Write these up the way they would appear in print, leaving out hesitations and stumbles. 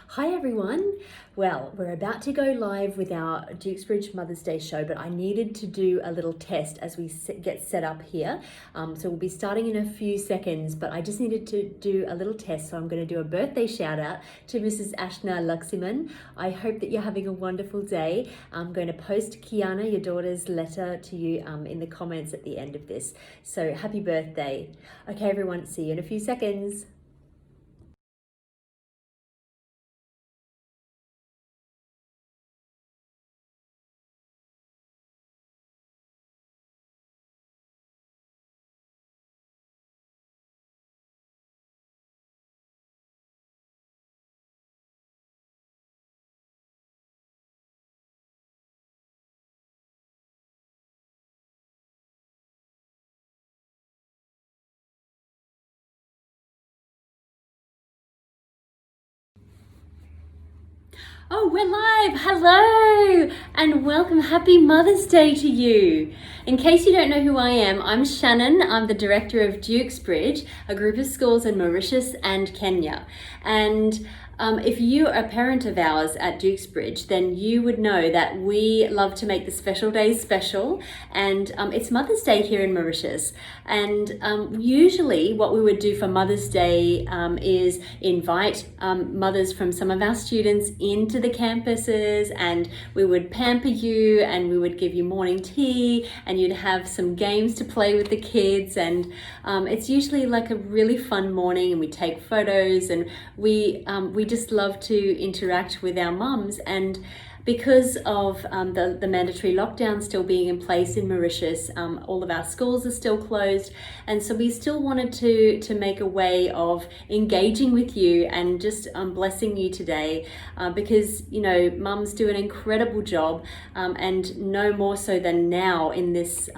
Hi everyone. Well, we're about to go live with our Dukesbridge Mother's Day show, but I needed to do a little test as we get set up here. So we'll be starting in a few seconds, but I just needed to do a little test. So I'm going to do a birthday shout out to Mrs Nursimulu. I hope that you're having a wonderful day. I'm going to post Kiana, your daughter's letter to you in the comments at the end of this. So happy birthday. Okay everyone, see you in a few seconds. Oh, we're live! Hello! And welcome. Happy Mother's Day to you. In case you don't know who I am, I'm Shannon. I'm the director of Dukesbridge, a group of schools in Mauritius and Kenya. And if you are a parent of ours at Dukesbridge, then you would know that we love to make the special days special. And it's Mother's Day here in Mauritius. And usually what we would do for Mother's Day is invite mothers from some of our students into the campuses, and we would pamper you and we would give you morning tea and you'd have some games to play with the kids. And it's usually like a really fun morning, and we take photos, and we just love to interact with our mums. And because of the mandatory lockdown still being in place in Mauritius, all of our schools are still closed, and so we still wanted to make a way of engaging with you and just blessing you today, because you know mums do an incredible job, and no more so than now in this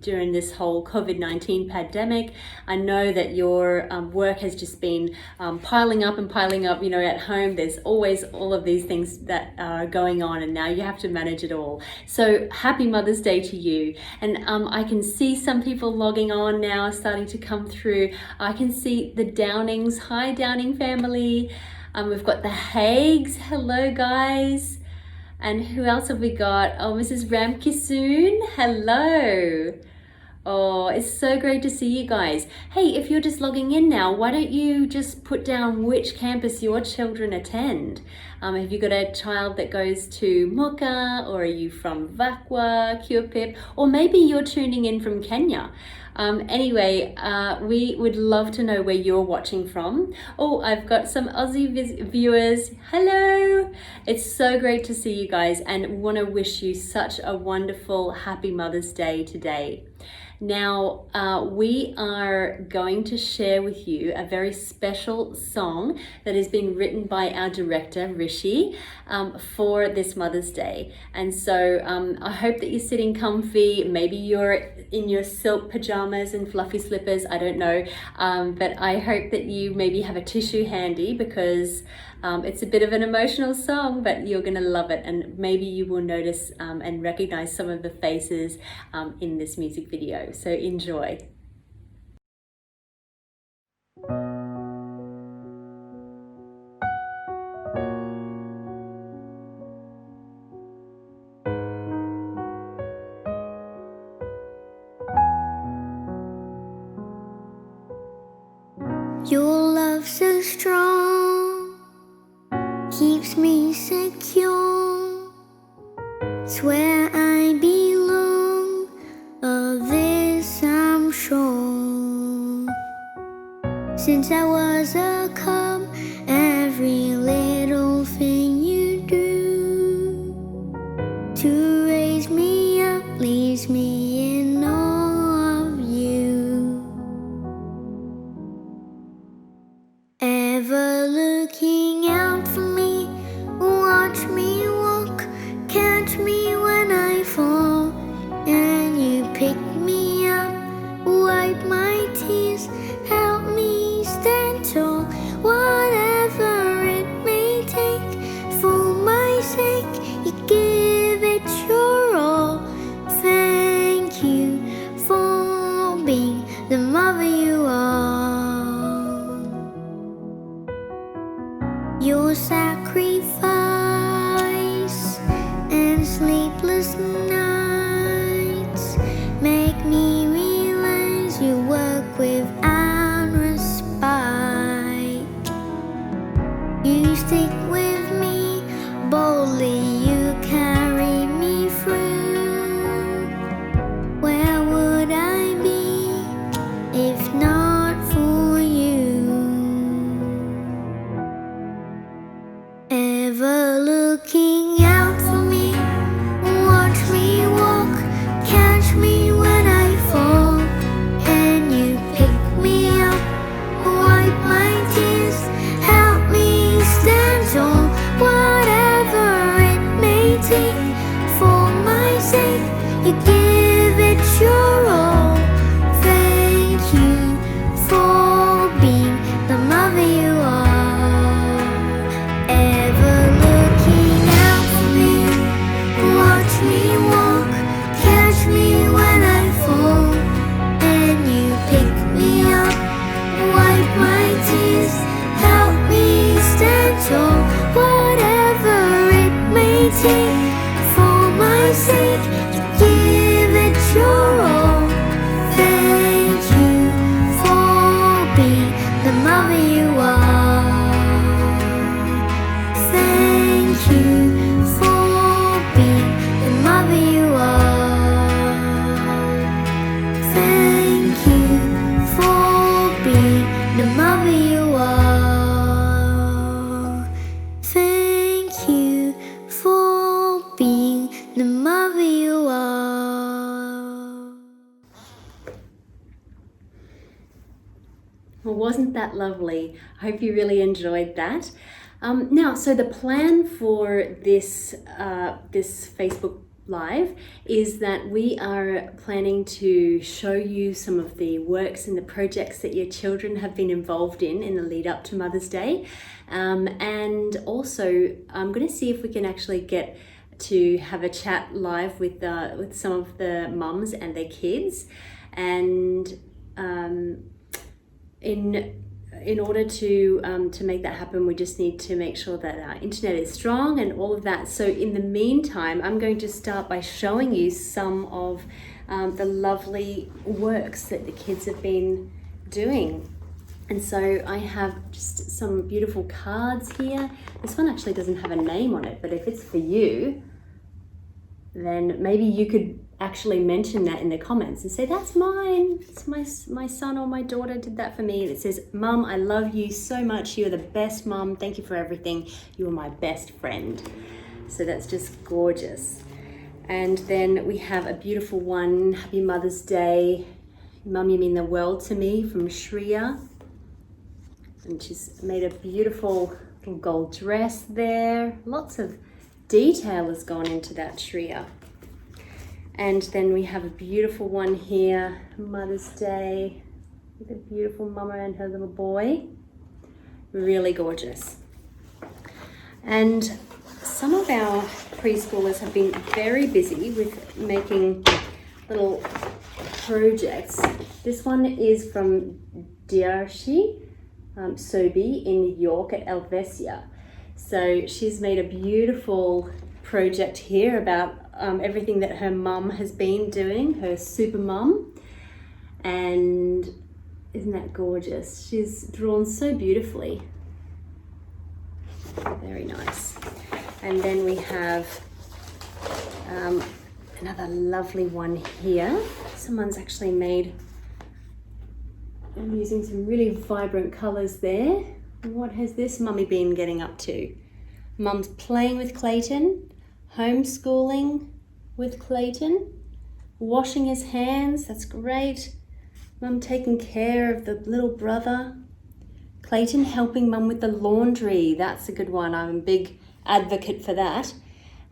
during this whole COVID-19 pandemic. I know that your work has just been piling up and piling up. You know, at home there's always all of these things that are going on, and now you have to manage it all. So happy Mother's Day to you. And I can see some people logging on now, starting to come through. I can see the Downings. Hi Downing family. We've got the Hagues. Hello guys. And who else have we got? Oh, Mrs Ramkisoon. Hello. Oh, it's so great to see you guys. Hey, if you're just logging in now, why don't you just put down which campus your children attend? Have you got a child that goes to Muka, or are you from Vakwa, Curepip, or maybe you're tuning in from Kenya? Anyway, we would love to know where you're watching from. Oh, I've got some Aussie viewers. Hello! It's so great to see you guys, and want to wish you such a wonderful, happy Mother's Day today. Now, we are going to share with you a very special song that has been written by our director, Rishi, for this Mother's Day. And so I hope that you're sitting comfy. Maybe you're in your silk pajamas and fluffy slippers, I don't know. But I hope that you maybe have a tissue handy, because it's a bit of an emotional song, but you're going to love it. And maybe you will notice and recognize some of the faces in this music video. So enjoy. Your love so strong keeps me secure. It's where I belong, of this I'm sure. Since I was a cub, every little thing you do to raise me up leaves me in awe of you. Ever looking out for me, watch me walk, catch me when I fall, and you pick me up, wipe my tears, help me stand tall. Whatever it may take, for my sake, you give it your all. Thank sleepless nights make me realize you work without respite. You stick with me boldly, you carry me through. Where would I be if not for you? Ever looking out for me, watch me walk, catch me when I fall, and you pick me up, wipe my tears, help me stand tall. Whatever it may take, for my sake, you give it your all. Thank you for being the mother you are. Ever looking out for me, watch me walk, catch me when I fall, and you pick me up, wipe my tears, help me stand tall. Whatever it may take, for my sake, you give it your all. Thank you for being the mother you are. Thank you for being the mother you are. Thank you for being the mother you are. Thank you for being the mother you are. Well, wasn't that lovely? I hope you really enjoyed that. Now, so the plan for this Facebook Live is that we are planning to show you some of the works and the projects that your children have been involved in the lead up to Mother's Day. And also, I'm going to see if we can actually get to have a chat live with some of the mums and their kids. And in order to make that happen, we just need to make sure that our internet is strong and all of that. So in the meantime, I'm going to start by showing you some of the lovely works that the kids have been doing. And so I have just some beautiful cards here. This one actually doesn't have a name on it, but if it's for you, then maybe you could actually mention that in the comments and say, that's mine. It's my son or my daughter did that for me. And it says, Mum, I love you so much. You're the best mum. Thank you for everything. You are my best friend. So that's just gorgeous. And then we have a beautiful one. Happy Mother's Day. Mum, you mean the world to me, from Shreya. And she's made a beautiful little gold dress there. Lots of detail has gone into that, Shreya. And then we have a beautiful one here, Mother's Day, with a beautiful mama and her little boy. Really gorgeous. And some of our preschoolers have been very busy with making little projects. This one is from Rishi Nursimulu in York at Helvetia. So she's made a beautiful project here about everything that her mum has been doing, her super mum. And isn't that gorgeous? She's drawn so beautifully. Very nice. And then we have another lovely one here. Someone's actually made, I'm using some really vibrant colours there. What has this mummy been getting up to? Mum's playing with Clayton, homeschooling with Clayton, washing his hands, that's great. Mum taking care of the little brother. Clayton helping Mum with the laundry, that's a good one. I'm a big advocate for that.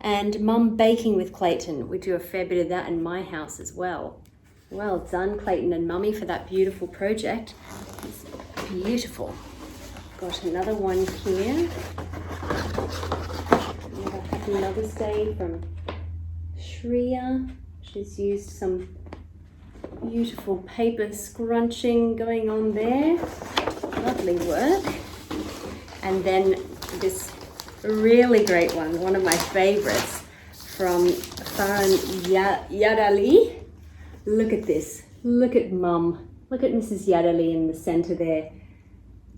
And Mum baking with Clayton. We do a fair bit of that in my house as well. Well done, Clayton and Mummy, for that beautiful project. It's beautiful. Got another one here. Another Happy Mother's Day from Shreya. She's used some beautiful paper scrunching going on there. Lovely work. And then this really great one of my favorites from Farhan Yadali. Look at this. Look at Mum. Look at Mrs. Yadali in the center there.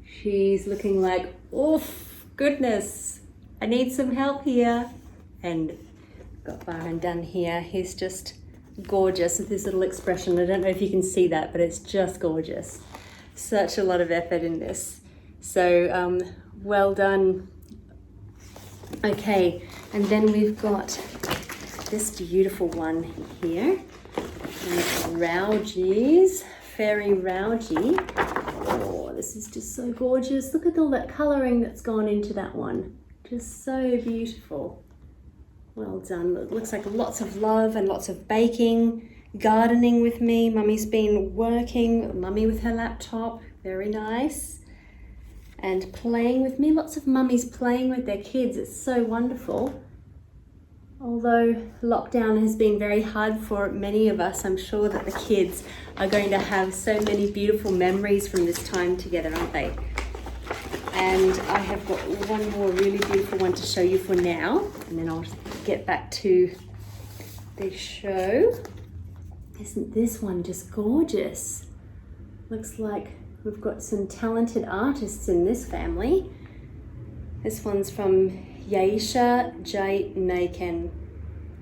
She's looking like, oof, goodness, I need some help here. And got Farhan done here. He's just gorgeous with his little expression. I don't know if you can see that, but it's just gorgeous. Such a lot of effort in this. So well done. Okay, and then we've got this beautiful one here. Rauji's, Fairy Rauji. Oh, this is just so gorgeous. Look at all that colouring that's gone into that one. Just so beautiful. Well done. It looks like lots of love and lots of baking, gardening with me. Mummy's been working, Mummy with her laptop, very nice. And playing with me. Lots of mummies playing with their kids. It's so wonderful. Although lockdown has been very hard for many of us, I'm sure that the kids are going to have so many beautiful memories from this time together, aren't they? And I have got one more really beautiful one to show you for now, and then I'll get back to the show. Isn't this one just gorgeous? Looks like we've got some talented artists in this family. This one's from Yaisha J. Naken.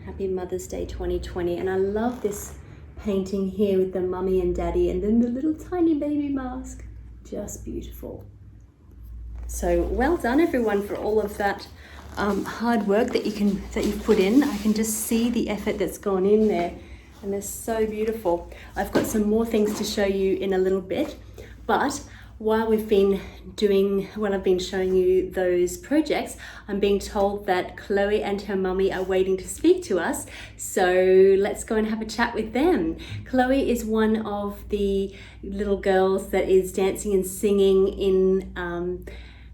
Happy Mother's Day 2020. And I love this painting here with the mummy and daddy and then the little tiny baby mask. Just beautiful. So well done everyone for all of that hard work that you've put in. I can just see the effort that's gone in there, and they're so beautiful. I've got some more things to show you in a little bit, but while I've been showing you those projects, I'm being told that Chloe and her mummy are waiting to speak to us. So let's go and have a chat with them. Chloe is one of the little girls that is dancing and singing in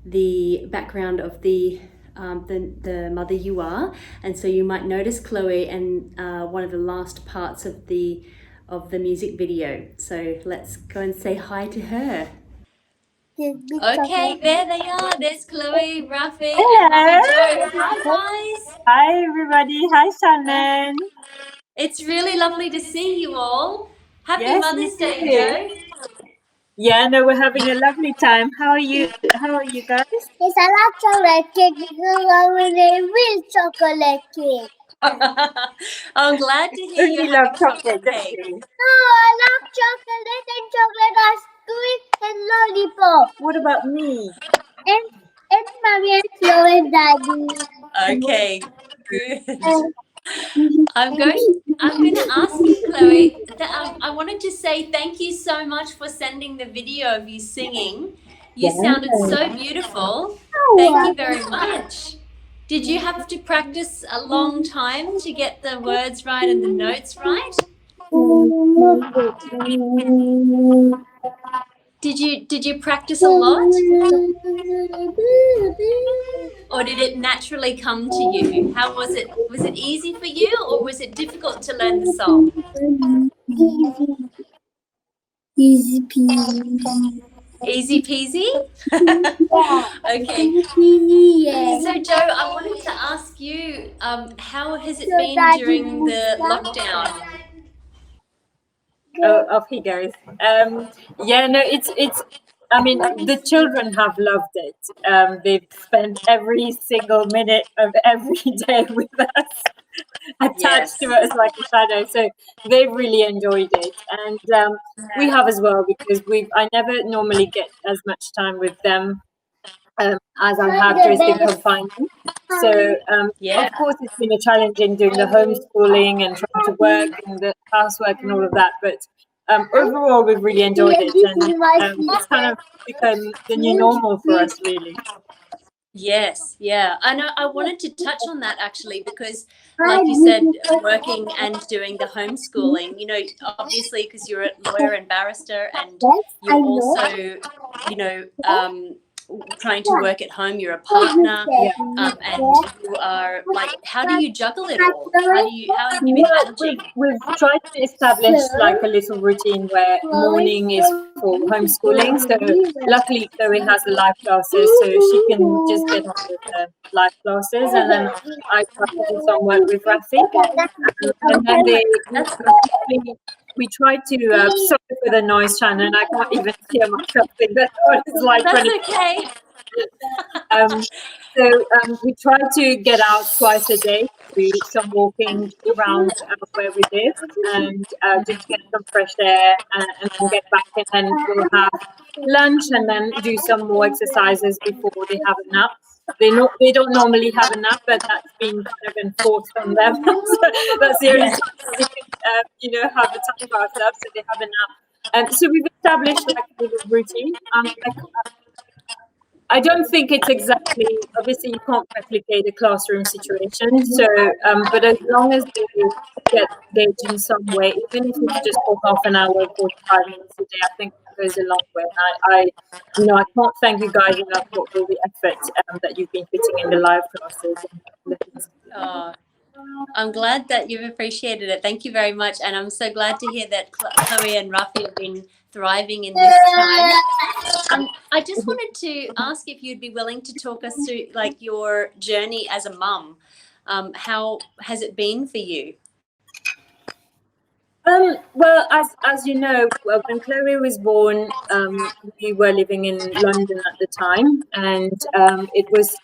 the background of the Mother You Are. And so you might notice Chloe in one of the last parts of the music video. So let's go and say hi to her. Okay, there they are. There's Chloe, Rafi, and Mummy Jo. Hi, guys. Hi, everybody. Hi, Shannon. It's really lovely to see you all. Happy Yes, Mother's you Day, too. Jo. Yeah, no, we're having a lovely time. How are you? How are you guys? It's a lot chocolate cake because I really real chocolate cake. I'm glad to hear You you love having chocolate, chocolate don't cake. you? No, I love chocolate and chocolate ice cream and lollipop. What about me? And mommy and Flo and daddy. Okay, good. I'm going to ask you, Chloe, that I wanted to say thank you so much for sending the video of you singing. You sounded so beautiful. Thank you very much. Did you have to practice a long time to get the words right and the notes right? Did you practice a lot? Or did it naturally come to you? How was it? Was it easy for you, or was it difficult to learn the song? Easy peasy. Easy peasy? Okay. So Jo, I wanted to ask you, how has it been during the lockdown? Oh, off he goes. Yeah, no, it's. I mean, the children have loved it. They've spent every single minute of every day with us, attached to us like a shadow. So they've really enjoyed it, and we have as well, because I never normally get as much time with them as I have during confinement. So of course it's been a challenge in doing the homeschooling and trying to work and the housework and all of that, but overall we've really enjoyed it, and it's kind of become the new normal for us, really. Yes, yeah. I know. I wanted to touch on that actually because, like you said, working and doing the homeschooling, you know, obviously because you're a lawyer and barrister, and you're also, you know, trying to work at home, you're a partner, and you are like, how do you juggle it all? How have you been managing? We've tried to establish like a little routine where morning is for homeschooling. So luckily Chloe has the live classes, so she can just get on with the live classes, and then I try to do some work with Rafi, and then we try to sorry for the noise, Shannon. I can't even hear myself. That's what it's like. That's okay. We try to get out twice a day, do some walking around where we live, and just get some fresh air, and then get back, and then we'll have lunch, and then do some more exercises before they have a nap. They don't normally have a nap, but that's been kind of enforced on them. So that's the only time we can, have the time for ourselves. So they have a nap. So we've established like a little routine. I don't think it's exactly, obviously you can't replicate a classroom situation. So, but as long as they get engaged in some way, even if it's just for half an hour, 45 minutes a day, I think it goes a long way. And I can't thank you guys enough for all the effort that you've been putting in the live classes. Oh, I'm glad that you've appreciated it. Thank you very much. And I'm so glad to hear that Chloe and Rafi have been thriving in this time. I just wanted to ask if you'd be willing to talk us through like your journey as a mum. How has it been for you? Well, as you know, when Chloe was born, we were living in London at the time, and it was,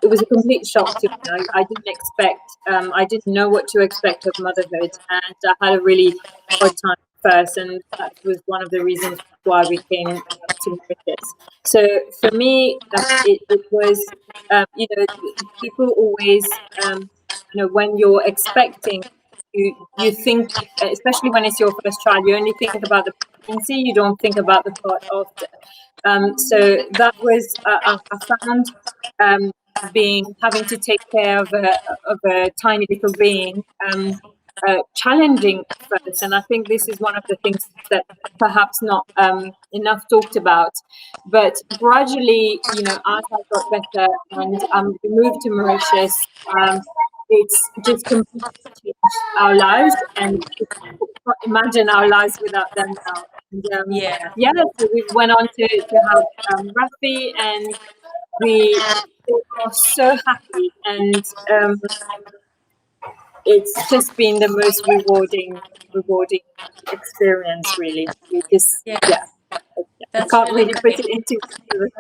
it was a complete shock to me. I didn't expect, I didn't know what to expect of motherhood, and I had a really hard time first, and that was one of the reasons why we came to Mauritius. So for me, it was, people always, when you're expecting, you think, especially when it's your first child, you only think about the pregnancy, you don't think about the part after. So that was, I found having to take care of a tiny little being challenging at first, and I think this is one of the things that perhaps not enough talked about. But gradually, as I got better and we moved to Mauritius, it's just completely changed our lives, and you can't imagine our lives without them now. And, so we went on to have Rafi, and we are so happy, and it's just been the most rewarding experience, really. We just, I can't really put it into words.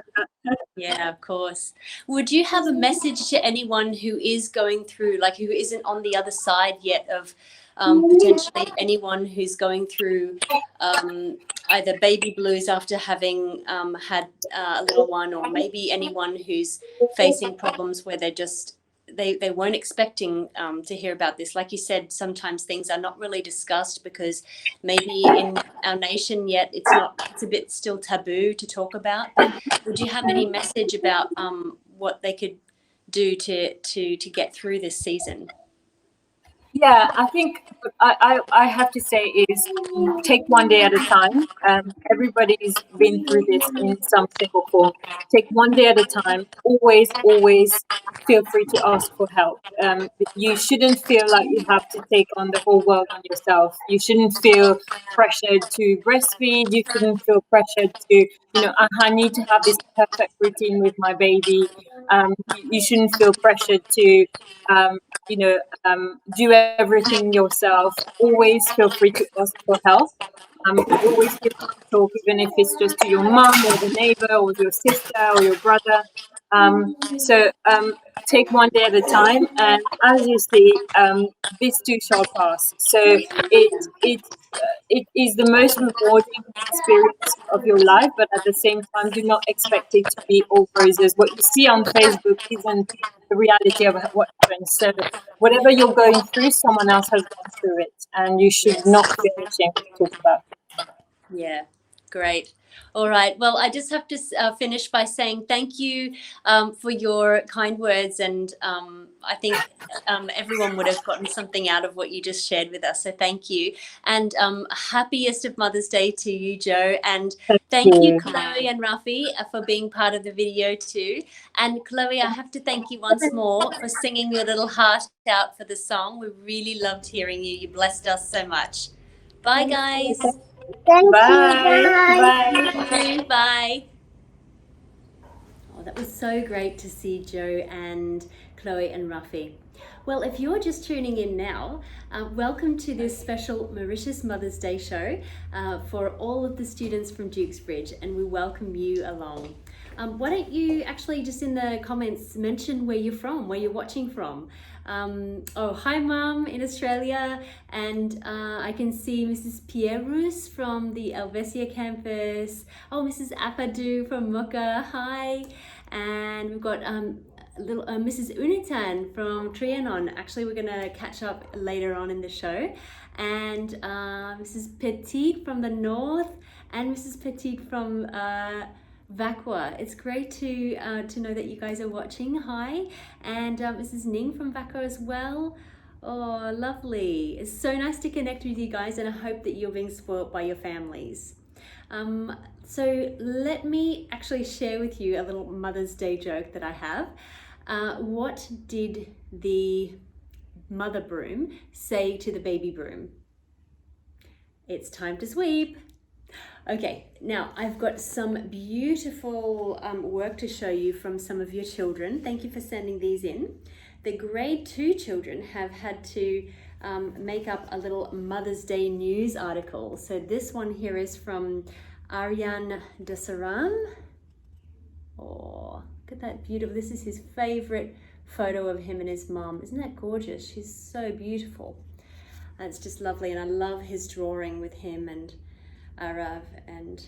Yeah, of course. Would you have a message to anyone who is going through, like who isn't on the other side yet of potentially anyone who's going through either baby blues after having had a little one, or maybe anyone who's facing problems where they weren't expecting to hear about this? Like you said, sometimes things are not really discussed because maybe in our nation yet it's a bit still taboo to talk about. But would you have any message about what they could do to get through this season? Yeah, I think I have to say is take one day at a time. Everybody's been through this in some shape or form. Take one day at a time. Always feel free to ask for help. You shouldn't feel like you have to take on the whole world on yourself. You shouldn't feel pressured to breastfeed. You shouldn't feel pressured to, I need to have this perfect routine with my baby. You shouldn't feel pressured to, do everything yourself. Always feel free to ask for help. Always feel free to talk, even if it's just to your mum or the neighbor or your sister or your brother. So take one day at a time, and as you see, this too shall pass. So it is the most rewarding experience of your life, but at the same time, do not expect it to be all roses. What you see on Facebook isn't the reality of what happens. So whatever you're going through, someone else has gone through it, and you should not feel ashamed to talk about it. Yeah. Great. All right. Well, I just have to finish by saying thank you for your kind words. And I think everyone would have gotten something out of what you just shared with us. So thank you. And happiest of Mother's Day to you, Joe. And thank you, Chloe and Rafi, for being part of the video too. And Chloe, I have to thank you once more for singing your little heart out for the song. We really loved hearing you. You blessed us so much. Bye, guys. Thank Bye. you. Bye. Bye. Oh, that was so great to see Joe and Chloe and Rafi. Well, if you're just tuning in now, welcome to this special Mauritius Mother's Day show for all of the students from Dukesbridge, and we welcome you along. Why don't you actually just in the comments mention where you're from, where you're watching from. Oh, hi Mum in Australia, and I can see Mrs. Pierrus from the Helvetia campus. Oh, Mrs. Apadou from Mocha, hi. And we've got little Mrs. Unitan from Trianon. Actually, we're gonna catch up later on in the show. And Mrs. Petit from the north, and Mrs. Petit from Vacua. It's great to know that you guys are watching. Hi. And Mrs. Ning from Vacua as well. Oh, lovely. It's so nice to connect with you guys, and I hope that you're being spoiled by your families. So let me actually share with you a little Mother's Day joke that I have. What did the mother broom say to the baby broom? It's time to sweep. Okay, now I've got some beautiful work to show you from some of your children. Thank you for sending these in. The grade 2 children have had to make up a little Mother's Day news article. So this one here is from Aryan Desaram. Oh, look at that beautiful. This is his favorite photo of him and his mom. Isn't that gorgeous? She's so beautiful. And it's just lovely, and I love his drawing with him and Arav, and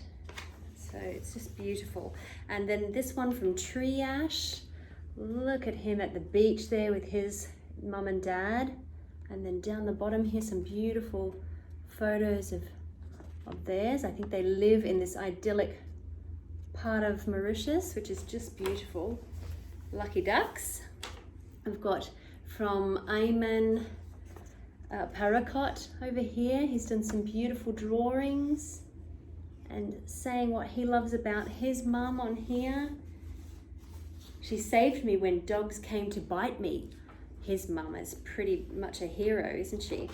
so it's just beautiful. And then this one from Triash. Look at him at the beach there with his mum and dad. And then down the bottom here, some beautiful photos of theirs. I think they live in this idyllic part of Mauritius, which is just beautiful. Lucky ducks. I've got from Ayman Paracot over here. He's done some beautiful drawings and saying what he loves about his mum on here. She saved me when dogs came to bite me. His mum is pretty much a hero, isn't she?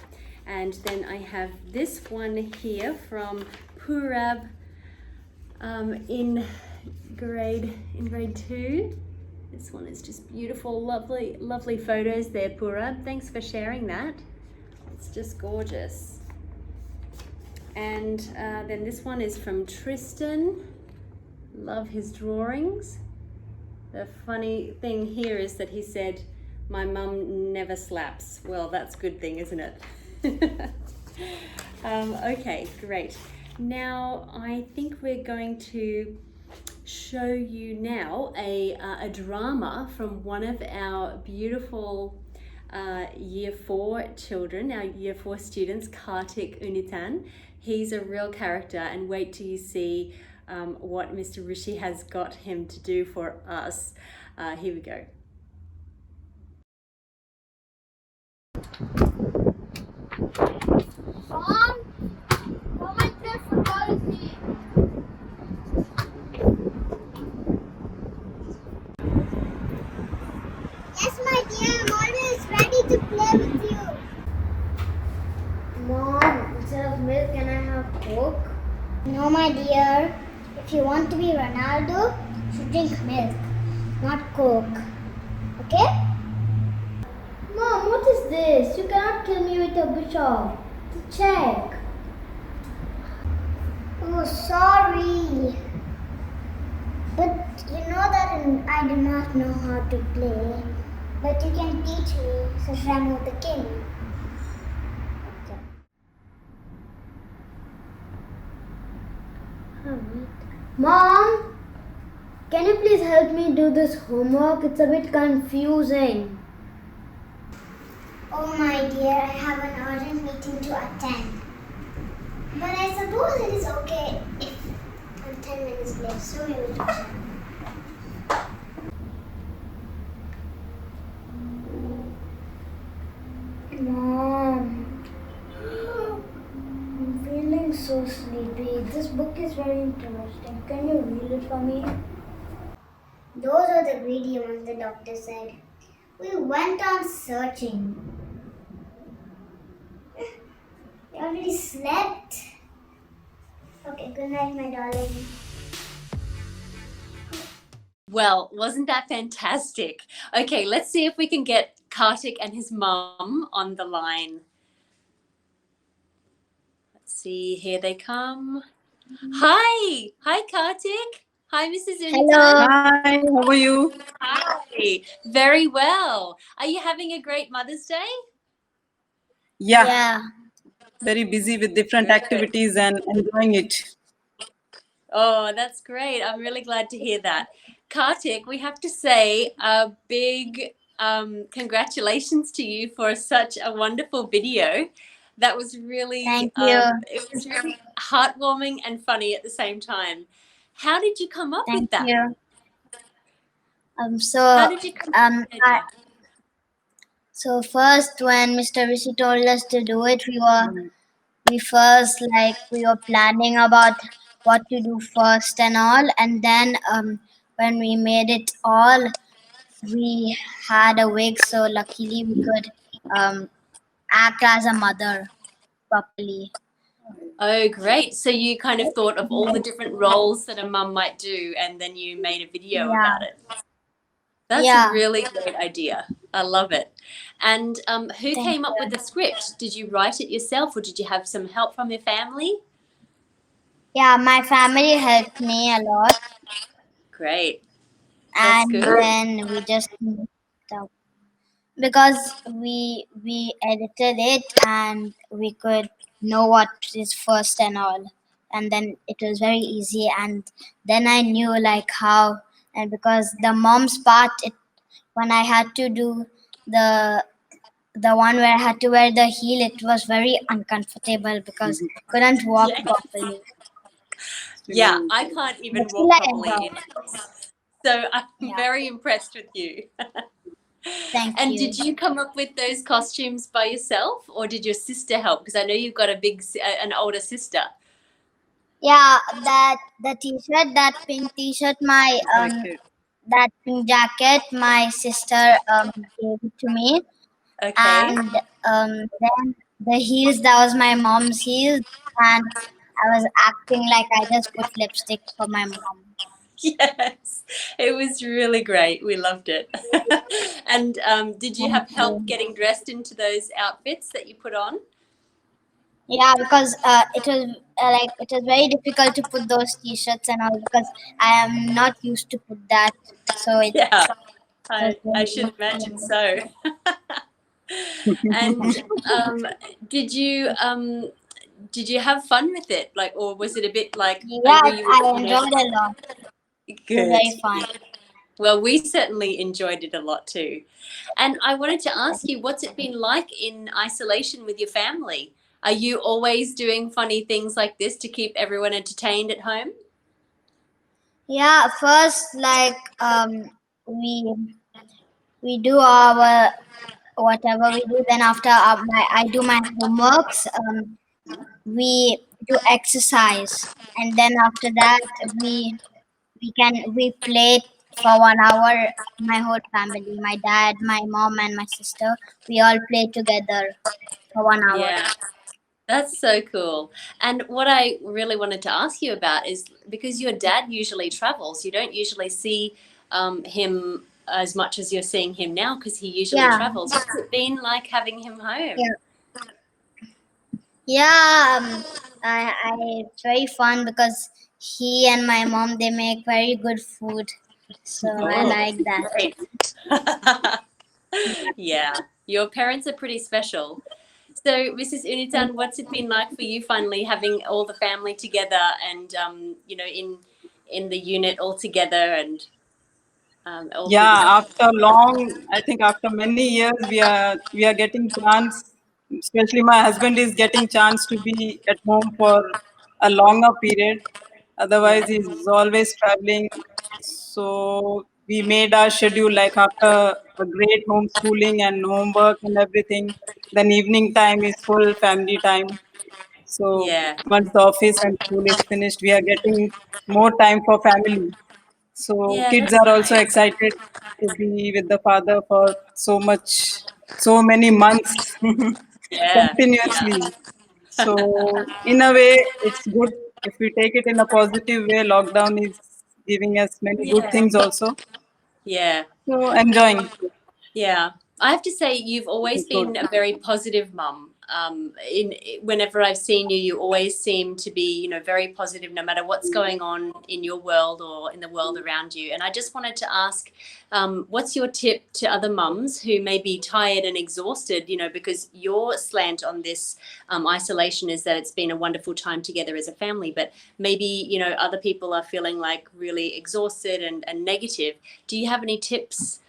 And then I have this one here from Purab in grade 2. This one is just beautiful, lovely photos there, Purab. Thanks for sharing that. It's just gorgeous. And then this one is from Tristan. Love his drawings. The funny thing here is that he said, "My mum never slaps." Well, that's a good thing, isn't it? Okay, great. Now I think we're going to show you now a drama from one of our beautiful Year 4 children, our Year 4 students, Kartik Unitan. He's a real character, and wait till you see what Mr. Rishi has got him to do for us. Here we go. Mom, come and play football with me. Yes, my dear, I'm always ready to play with you. Mom, instead of milk, can I have Coke? No, my dear. If you want to be Ronaldo, you should drink milk, not Coke. Okay? Mom, what is this? You cannot kill me with a bishop. Check. Oh, sorry. But you know that I do not know how to play. But you can teach me since I know the king. Okay. Mom, can you please help me do this homework? It's a bit confusing. Oh my dear, I have an urgent meeting to attend. But I suppose it is okay if 10 minutes late, so we will touch that. Mom, I'm feeling so sleepy. This book is very interesting. Can you read it for me? Those are the greedy ones, the doctor said. We went on searching. We already slept. Okay, good night, my darling. Well, wasn't that fantastic? Okay, let's see if we can get Kartik and his mum on the line. Let's see, here they come. Hi! Hi, Kartik. Hi, Mrs. Unitan. Hello. Hi, how are you? Hi. Very well. Are you having a great Mother's Day? Yeah, very busy with different activities and enjoying it. Oh, that's great. I'm really glad to hear that. Kartik, we have to say a big congratulations to you for such a wonderful video. That was really, Thank you. It was really heartwarming and funny at the same time. How did you come up Thank with that? you. How did you come up with it? So first, when Mr. Rishi told us to do it, we were planning about what to do first and all, and then when we made it all, we had a wig, so luckily we could act as a mother properly. Oh, great. So you kind of thought of all the different roles that a mum might do, and then you made a video Yeah. about it. That's Yeah. a really great idea. I love it. And who Thank came up you. with the script? Did you write it yourself, or did you have some help from your family? Yeah, my family helped me a lot, Great. That's and good. then we just because we edited it and we could know what is first and all, and then it was very easy, and then I knew like how, and because the mom's part, when I had to do the one where I had to wear the heel, it was very uncomfortable because I couldn't walk Yes. properly. Yeah, I can't even But still walk I properly enjoyed. in it. So I'm Yeah. very impressed with you. Thank And you. did you come up with those costumes by yourself, or did your sister help? Because I know you've got an older sister. Yeah, the t-shirt, that pink t-shirt, my that pink jacket, my sister gave it to me, Okay. and then the heels, that was my mom's heels, and I was acting like I just put lipstick for my mom. Yes, it was really great. We loved it. And did you have help getting dressed into those outfits that you put on? Yeah, because it was very difficult to put those t-shirts and all because I am not used to put that, so it Yeah, was I should imagine so. And did you have fun with it? Like, or was it a bit like? yeah, were you, I enjoyed a lot. It was Good. very fun. Well, we certainly enjoyed it a lot too. And I wanted to ask you, what's it been like in isolation with your family? Are you always doing funny things like this to keep everyone entertained at home? Yeah, first we do our whatever we do. Then after I do my homeworks. We do exercise, and then after that we play for 1 hour. My whole family, my dad, my mom, and my sister, we all play together for 1 hour. Yeah. That's so cool. And what I really wanted to ask you about is because your dad usually travels, you don't usually see him as much as you're seeing him now because he usually Yeah. travels. What's it been like having him home? Yeah, it's very fun because he and my mom, they make very good food, so I like that. Great. Yeah, your parents are pretty special. So, Mrs. Unitan, what's it been like for you finally having all the family together and in the unit all together and all Yeah, through after long, I think after many years, we are getting chance. Especially my husband is getting chance to be at home for a longer period, Otherwise, Yeah. he's always traveling. So we made our schedule like after a great homeschooling and homework and everything. Then evening time is full family time. So Yeah. once the office and school is finished, we are getting more time for family. So Yeah, kids that's are also nice. excited to be with the father for so many months Yeah. Yeah. continuously. So in a way, it's good if we take it in a positive way. Lockdown is giving us many good Yeah. things also. Yeah. So enjoying. Yeah, I have to say you've always It's good. been a very positive mum. In whenever I've seen you, you always seem to be, very positive, no matter what's going on in your world or in the world around you. And I just wanted to ask, what's your tip to other mums who may be tired and exhausted? Because your slant on this isolation is that it's been a wonderful time together as a family, but maybe other people are feeling like really exhausted and negative. Do you have any tips?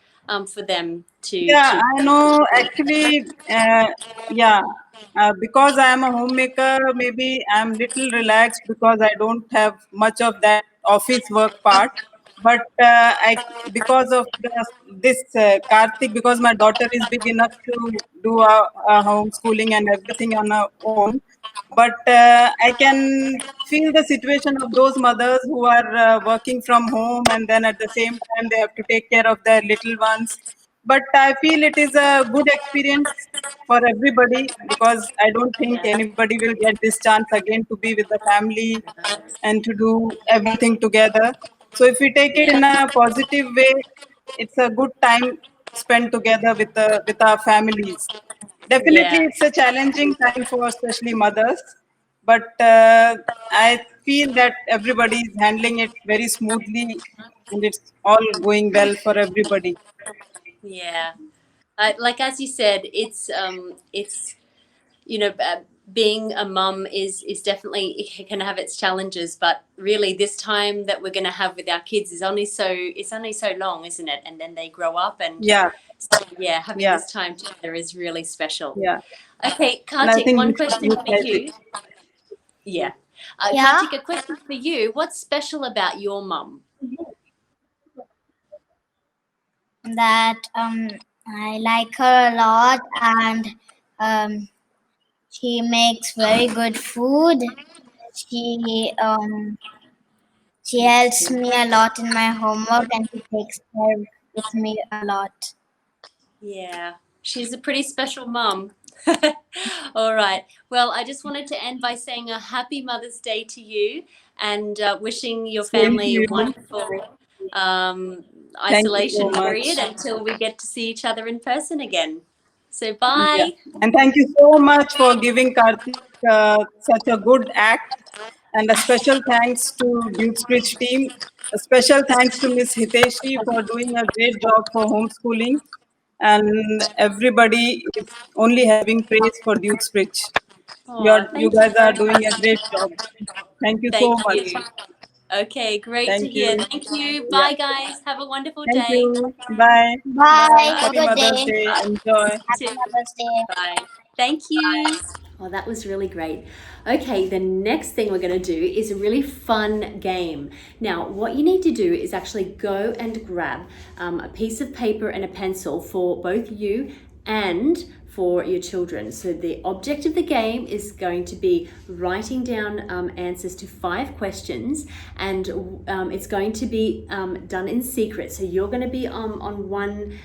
For them Yeah, to I know. Actually, yeah, because I am a homemaker, maybe I'm little relaxed because I don't have much of that office work part. But because of this Karthik, because my daughter is big enough to do homeschooling and everything on her own, but I can feel the situation of those mothers who are working from home and then at the same time they have to take care of their little ones. But I feel it is a good experience for everybody because I don't think yeah, anybody will get this chance again to be with the family and to do everything together. So if we take it yeah, in a positive way, it's a good time spent together with our families. Definitely, yeah, it's a challenging time for especially mothers, but I feel that everybody is handling it very smoothly and it's all going well for everybody. yeah. Like as you said, it's being a mum is definitely, it can have its challenges, but really this time that we're going to have with our kids is only so it's only so long, isn't it? And then they grow up, and Yeah, so, yeah, having yeah, this time together is really special. yeah. Okay, And I Kartik, think one we should question for utilize it. you. Yeah, Yeah, Kartik, a question for you. What's special about your mum? that I like her a lot, and um, she makes very good food. She she helps me a lot in my homework, and she takes care with me a lot. Yeah, she's a pretty special mum. All right. Well, I just wanted to end by saying a happy Mother's Day to you, and wishing your Same to family a you. wonderful um, Thank you so isolation period much. until we get to see each other in person again. So, Yeah. bye. And thank you so much for giving Karthik such a good act. And a special thanks to Duke's Bridge team. A special thanks to Miss Hiteshi for doing a great job for homeschooling. And everybody is only having praise for Duke's Bridge. Oh, You thank you guys are very doing a much. great job. Thank you so Thank much. you. Okay, great to Thank hear. you. Thank you. Yeah. Bye, guys. Have a wonderful Thank day. you. Bye. Bye. Bye. Have a Happy Bye. good Mother's day. Day. Bye. Enjoy. You Happy too. Mother's Day. Bye. Thank you. Oh, that was really great. Okay, the next thing we're going to do is a really fun game. Now, what you need to do is actually go and grab a piece of paper and a pencil for both you and for your children. So the object of the game is going to be writing down answers to 5 questions, and it's going to be done in secret. So you're going to be on one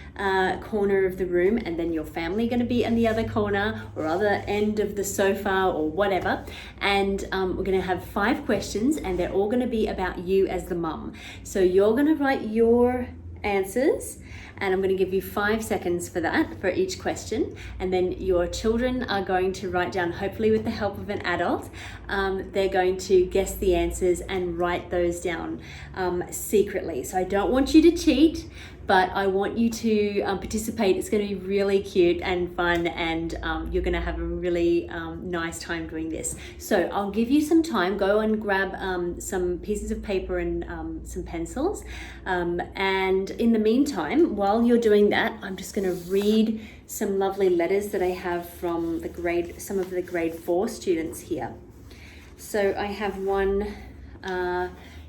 corner of the room, and then your family are going to be in the other corner or other end of the sofa or whatever. And we're going to have 5 questions, and they're all going to be about you as the mum. So you're going to write your answers, and I'm going to give you 5 seconds for that, for each question, and then your children are going to write down, hopefully with the help of an adult, they're going to guess the answers and write those down secretly. So I don't want you to cheat, but I want you to participate. It's going to be really cute and fun, and you're going to have a really nice time doing this. So I'll give you some time. Go and grab some pieces of paper and some pencils. And in the meantime, while you're doing that, I'm just going to read some lovely letters that I have from some of the grade 4 students here. So I have one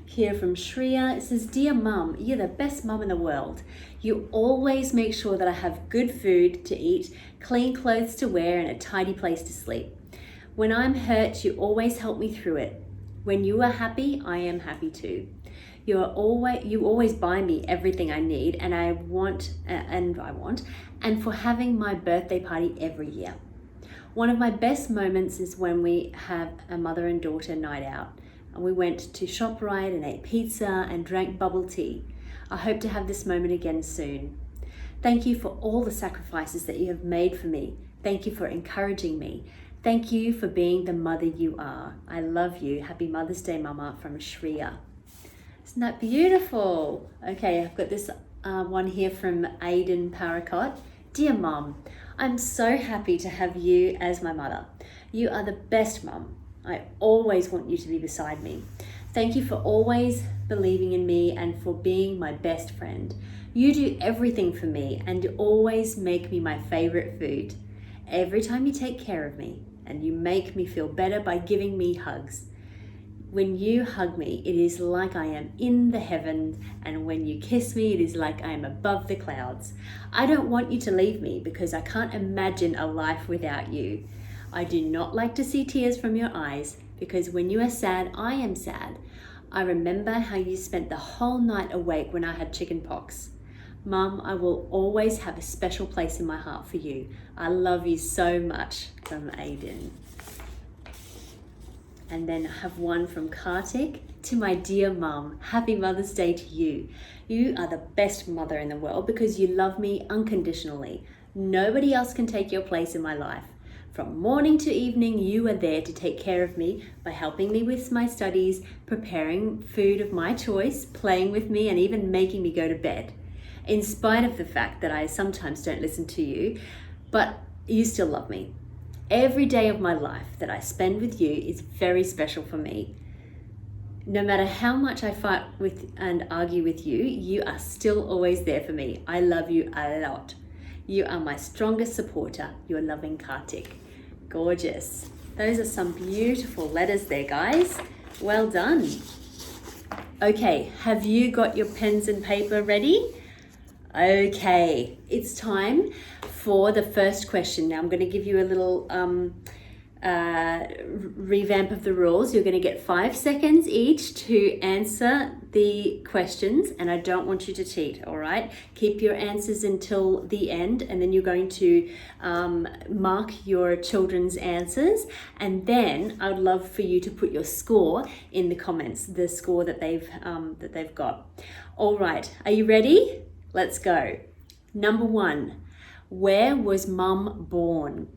here from Shreya. It says, "Dear Mum, you're the best mum in the world. You always make sure that I have good food to eat, clean clothes to wear, and a tidy place to sleep. When I'm hurt, you always help me through it. When you are happy, I am happy too. You always buy me everything I need and I want, and for having my birthday party every year. One of my best moments is when we have a mother and daughter night out. And we went to ShopRite and ate pizza and drank bubble tea. I hope to have this moment again soon. Thank you for all the sacrifices that you have made for me. Thank you for encouraging me. Thank you for being the mother you are. I love you. Happy Mother's Day, Mama," from Shreya. Isn't that beautiful? Okay, I've got this one here from Aidan Paracott. "Dear Mum, I'm so happy to have you as my mother. You are the best mum. I always want you to be beside me. Thank you for always believing in me and for being my best friend. You do everything for me and you always make me my favorite food. Every time you take care of me and you make me feel better by giving me hugs. When you hug me, it is like I am in the heavens, and when you kiss me, it is like I am above the clouds. I don't want you to leave me because I can't imagine a life without you. I do not like to see tears from your eyes because when you are sad, I am sad. I remember how you spent the whole night awake when I had chicken pox. Mum, I will always have a special place in my heart for you. I love you so much," from Aidan. And then I have one from Kartik. "To my dear Mum, happy Mother's Day to you. You are the best mother in the world because you love me unconditionally. Nobody else can take your place in my life. From morning to evening, you are there to take care of me by helping me with my studies, preparing food of my choice, playing with me, and even making me go to bed. In spite of the fact that I sometimes don't listen to you, but you still love me. Every day of my life that I spend with you is very special for me. No matter how much I fight with and argue with you, you are still always there for me. I love you a lot. You are my strongest supporter. Your loving Kartik." Gorgeous. Those are some beautiful letters there, guys. Well done. Okay, have you got your pens and paper ready? Okay, it's time for the first question. Now I'm going to give you a little revamp of the rules. You're going to get 5 seconds each to answer the questions, and I don't want you to cheat, all right? Keep your answers until the end, and then you're going to mark your children's answers, and then I would love for you to put your score in the comments, the score that they've got. All right, are you ready? Let's go. Number 1, where was Mum born?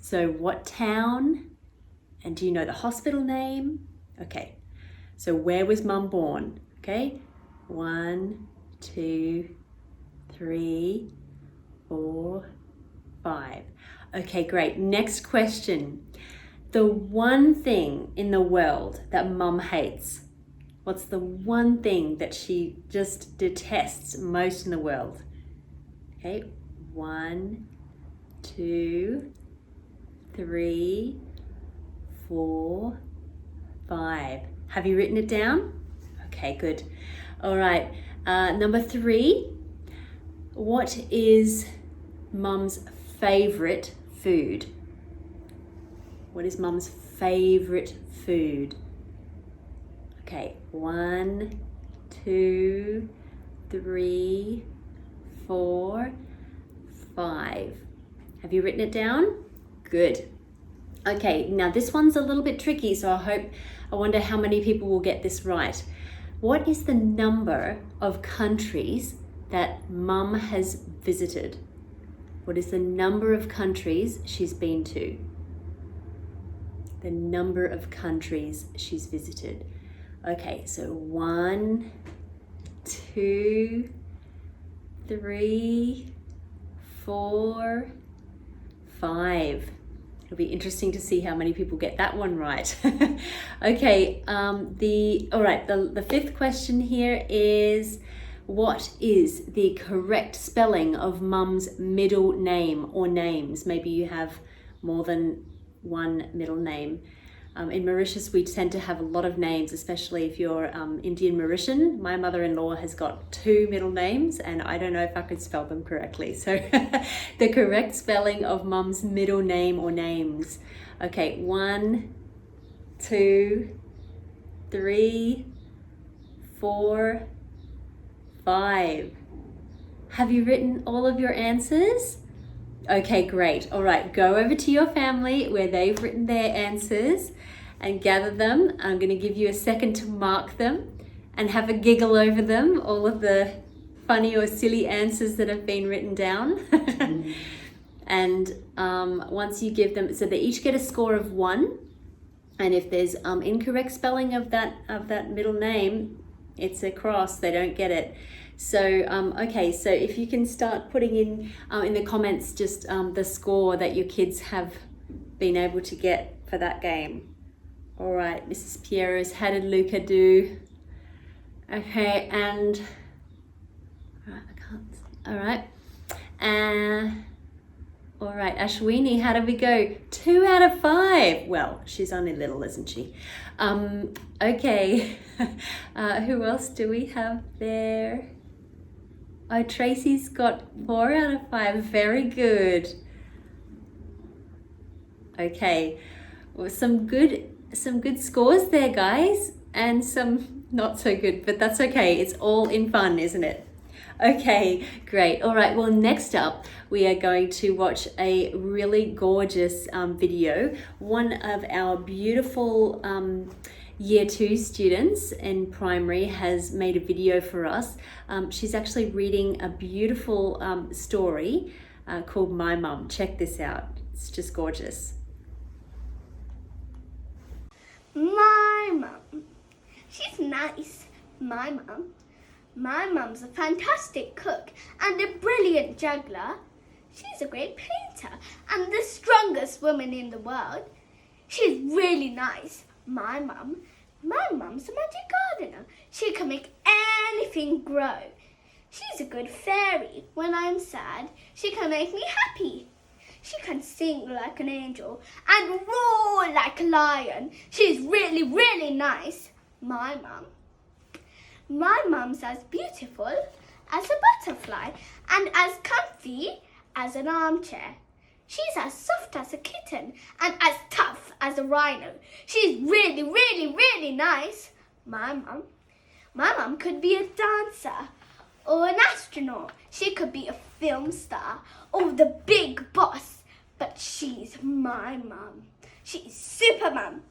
So what town? And do you know the hospital name? Okay, so where was Mum born? Okay, 1, 2, 3, 4, 5. Okay, great. Next question. The one thing in the world that Mum hates. What's the one thing that she just detests most in the world? Okay, 1, 2, 3, 4, 5. Have you written it down? Okay, good. All right, number 3. What is Mum's favorite food? What is Mum's favorite food? Okay, 1, 2, 3, 4, 5. Have you written it down? Good. Okay, now this one's a little bit tricky, so I wonder how many people will get this right. What is the number of countries that Mum has visited? What is the number of countries she's been to? The number of countries she's visited. Okay, so 1, 2, 3, 4, 5. It'll be interesting to see how many people get that one right. Okay, the fifth question here is, what is the correct spelling of Mum's middle name or names? Maybe you have more than one middle name. In Mauritius, we tend to have a lot of names, especially if you're Indian Mauritian. My mother-in-law has got 2 middle names, and I don't know if I could spell them correctly. So the correct spelling of Mum's middle name or names. Okay, 1, 2, 3, 4, 5. Have you written all of your answers? Okay, great. All right, go over to your family where they've written their answers and gather them. I'm going to give you a second to mark them and have a giggle over them, all of the funny or silly answers that have been written down. And once you give them, so they each get a score of 1. And if there's incorrect spelling of that middle name, it's a cross, they don't get it. So, okay, so if you can start putting in the comments just the score that your kids have been able to get for that game. All right, Mrs. Pieros, how did Luca do? Okay, and, I can't, all right. All right, Ashwini, how did we go? 2 out of 5. Well, she's only little, isn't she? Okay, who else do we have there? Oh, Tracy's got 4 out of 5. Very good. Okay, well, some good scores there, guys, and some not so good, but that's okay. It's all in fun, isn't it? Okay, great. All right, well, next up, we are going to watch a really gorgeous video. One of our beautiful Year 2 students in primary has made a video for us. She's actually reading a beautiful story called My Mum. Check this out. It's just gorgeous. My mum. She's nice. My mum. My mum's a fantastic cook and a brilliant juggler. She's a great painter and the strongest woman in the world. She's really nice. My mum's a magic gardener. She can make anything grow. She's a good fairy. When I'm sad, she can make me happy. She can sing like an angel and roar like a lion. She's really, really nice. My mum's as beautiful as a butterfly and as comfy as an armchair. She's as soft as a kitten and as tough as a rhino. She's really, really, really nice. My mum could be a dancer or an astronaut. She could be a film star or the big boss. But she's my mum. She's super mum.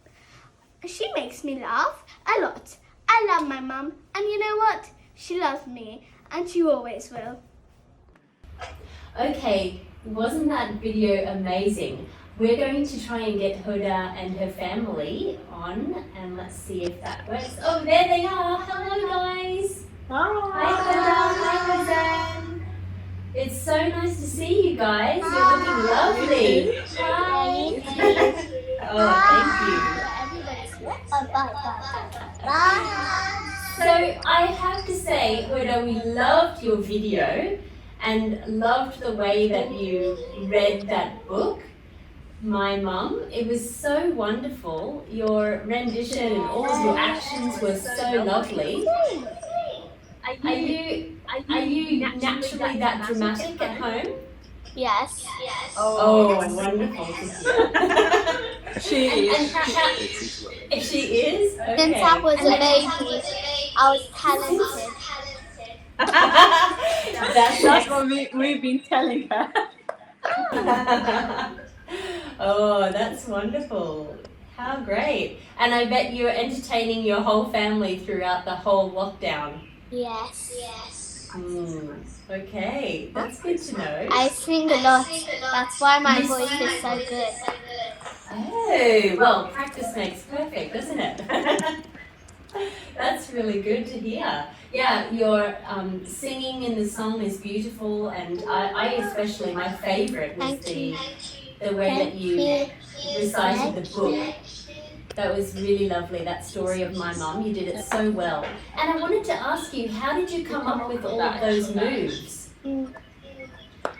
She makes me laugh a lot. I love my mum, and you know what? She loves me, and she always will. Okay, wasn't that video amazing? We're going to try and get Huda and her family on, and let's see if that works. Oh, there they are. Hello, guys. Hi, Huda. Hi, Huzan. It's so nice to see you guys. You're looking lovely. Hi. Oh, thank you. So I have to say, Huda, we loved your video and loved the way that you read that book, My Mum. It was so wonderful. Your rendition and all of your actions were so lovely. Are you naturally that dramatic at home? Yes. Oh, wonderful to hear. She is. She is? Okay. Since I was a baby, I was talented. That's what we've been telling her. Oh, that's wonderful. How great. And I bet you're entertaining your whole family throughout the whole lockdown. Yes. Okay, that's good to know. I sing a lot. That's why my voice is so good. Oh, well, practice makes perfect, doesn't it? That's really good to hear. Yeah, your singing in the song is beautiful, and I especially, my favourite was the way that you recited the book. That was really lovely, that story of My Mum. You did it so well. And I wanted to ask you, how did you come up with all of those moves?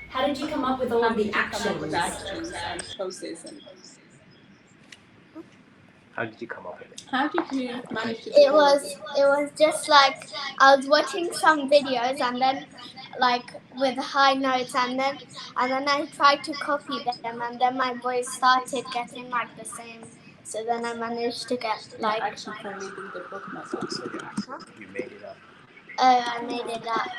How did you come up with all of the actions? How did you come up with it? How did you manage to? It was just like I was watching some videos and then like with high notes and then I tried to copy them and then my voice started getting like the same. So then I managed to get like. Actually, for reading the book myself. So you made it up. I made it up.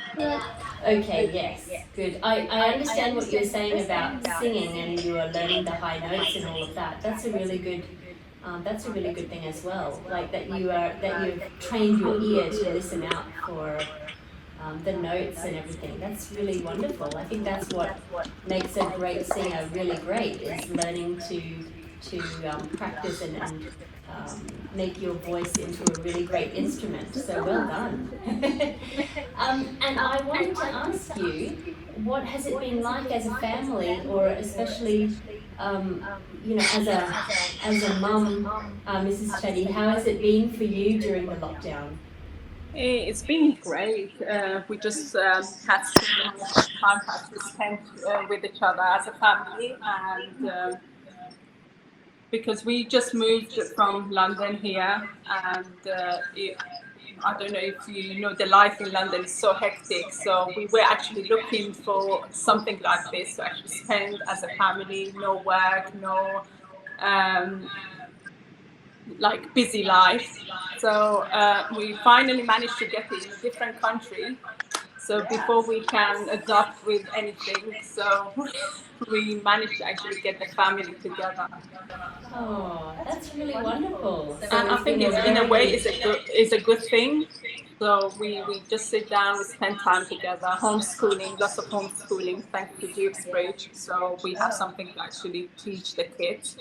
Okay, yes, good. I understand what you're saying about singing and you are learning the high notes and all of that. That's a really good thing as well. Like that you've trained your ear to listen out for the notes and everything. That's really wonderful. I think that's what makes a great singer really great, is learning to practice and make your voice into a really great instrument. So well done. And I wanted to ask you, what has it been like as a family, or especially as a mum, Mrs. Chetty, how has it been for you during the lockdown? It's been great. We just had so much time to spend with each other as a family, and because we just moved from London here, and I don't know if you know, the life in London is so hectic. So we were actually looking for something like this to actually spend as a family, no work, no like busy life. So we finally managed to get it in a different country. So before we can adopt with anything, so we managed to actually get the family together. Oh, that's really wonderful. So And I think it's, in a way it's a good thing. So we just sit down, we spend time together, homeschooling, lots of homeschooling thanks to Duke's Bridge. So we have something to actually teach the kids.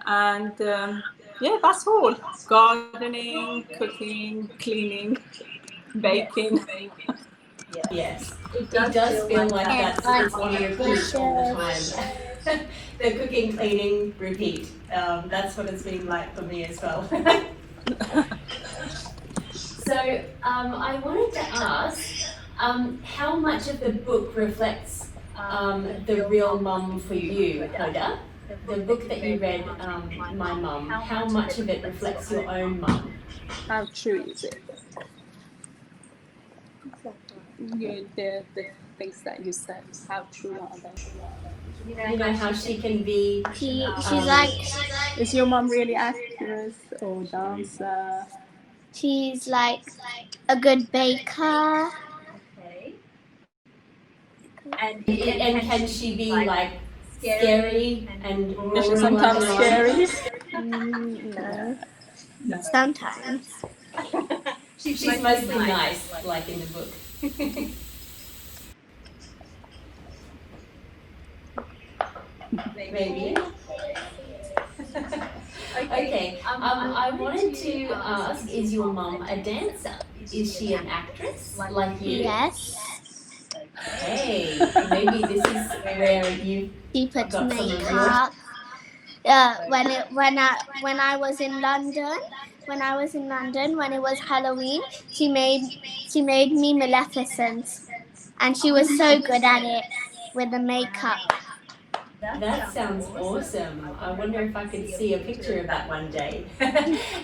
And yeah, that's all. Gardening, cooking, cleaning, baking. yes, it does feel like that's on your feet all the time. The cooking, cleaning, repeat. That's what it's been like for me as well. So I wanted to ask how much of the book reflects the real mum for you, Hoda? The book that you read, My Mum, how much of it reflects your own mum? How true is it? The things that you said, how true are they? You know how she can be. She's like. Is your mom really actress or dancer? She's like a good baker. And can she be like scary and Is she sometimes scary? No. Sometimes. She's mostly nice, like in the book. Maybe. Okay. I wanted to ask: is your mum a dancer? Is she an actress like you? Yes. Hey, maybe this is where you. She puts got some makeup. When I was in London, when it was Halloween, she made me Maleficent, and she was so good at it with the makeup. That sounds awesome. I wonder if I could see a picture of that one day.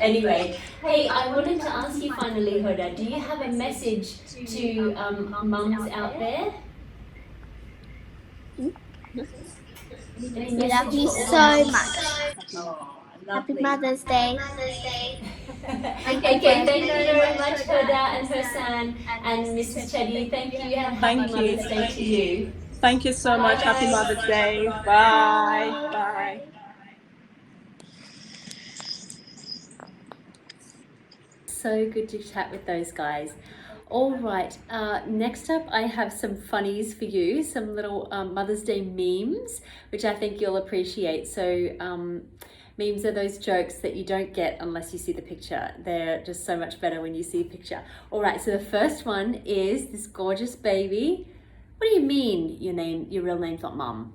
Anyway, hey, I wanted to ask you finally, Hoda, do you have a message to mums out there? We love you so much. Happy Mother's Day. Okay, thank you very much, Hoda and Hassan and Mrs. Chetty. Thank you and happy Mother's Day to you. Thank you so much. Happy Mother's Day. Bye. Bye. So good to chat with those guys. All right, next up I have some funnies for you, some little Mother's Day memes, which I think you'll appreciate. So memes are those jokes that you don't get unless you see the picture. They're just so much better when you see a picture. All right, so the first one is this gorgeous baby. What do you mean your real name's not Mum?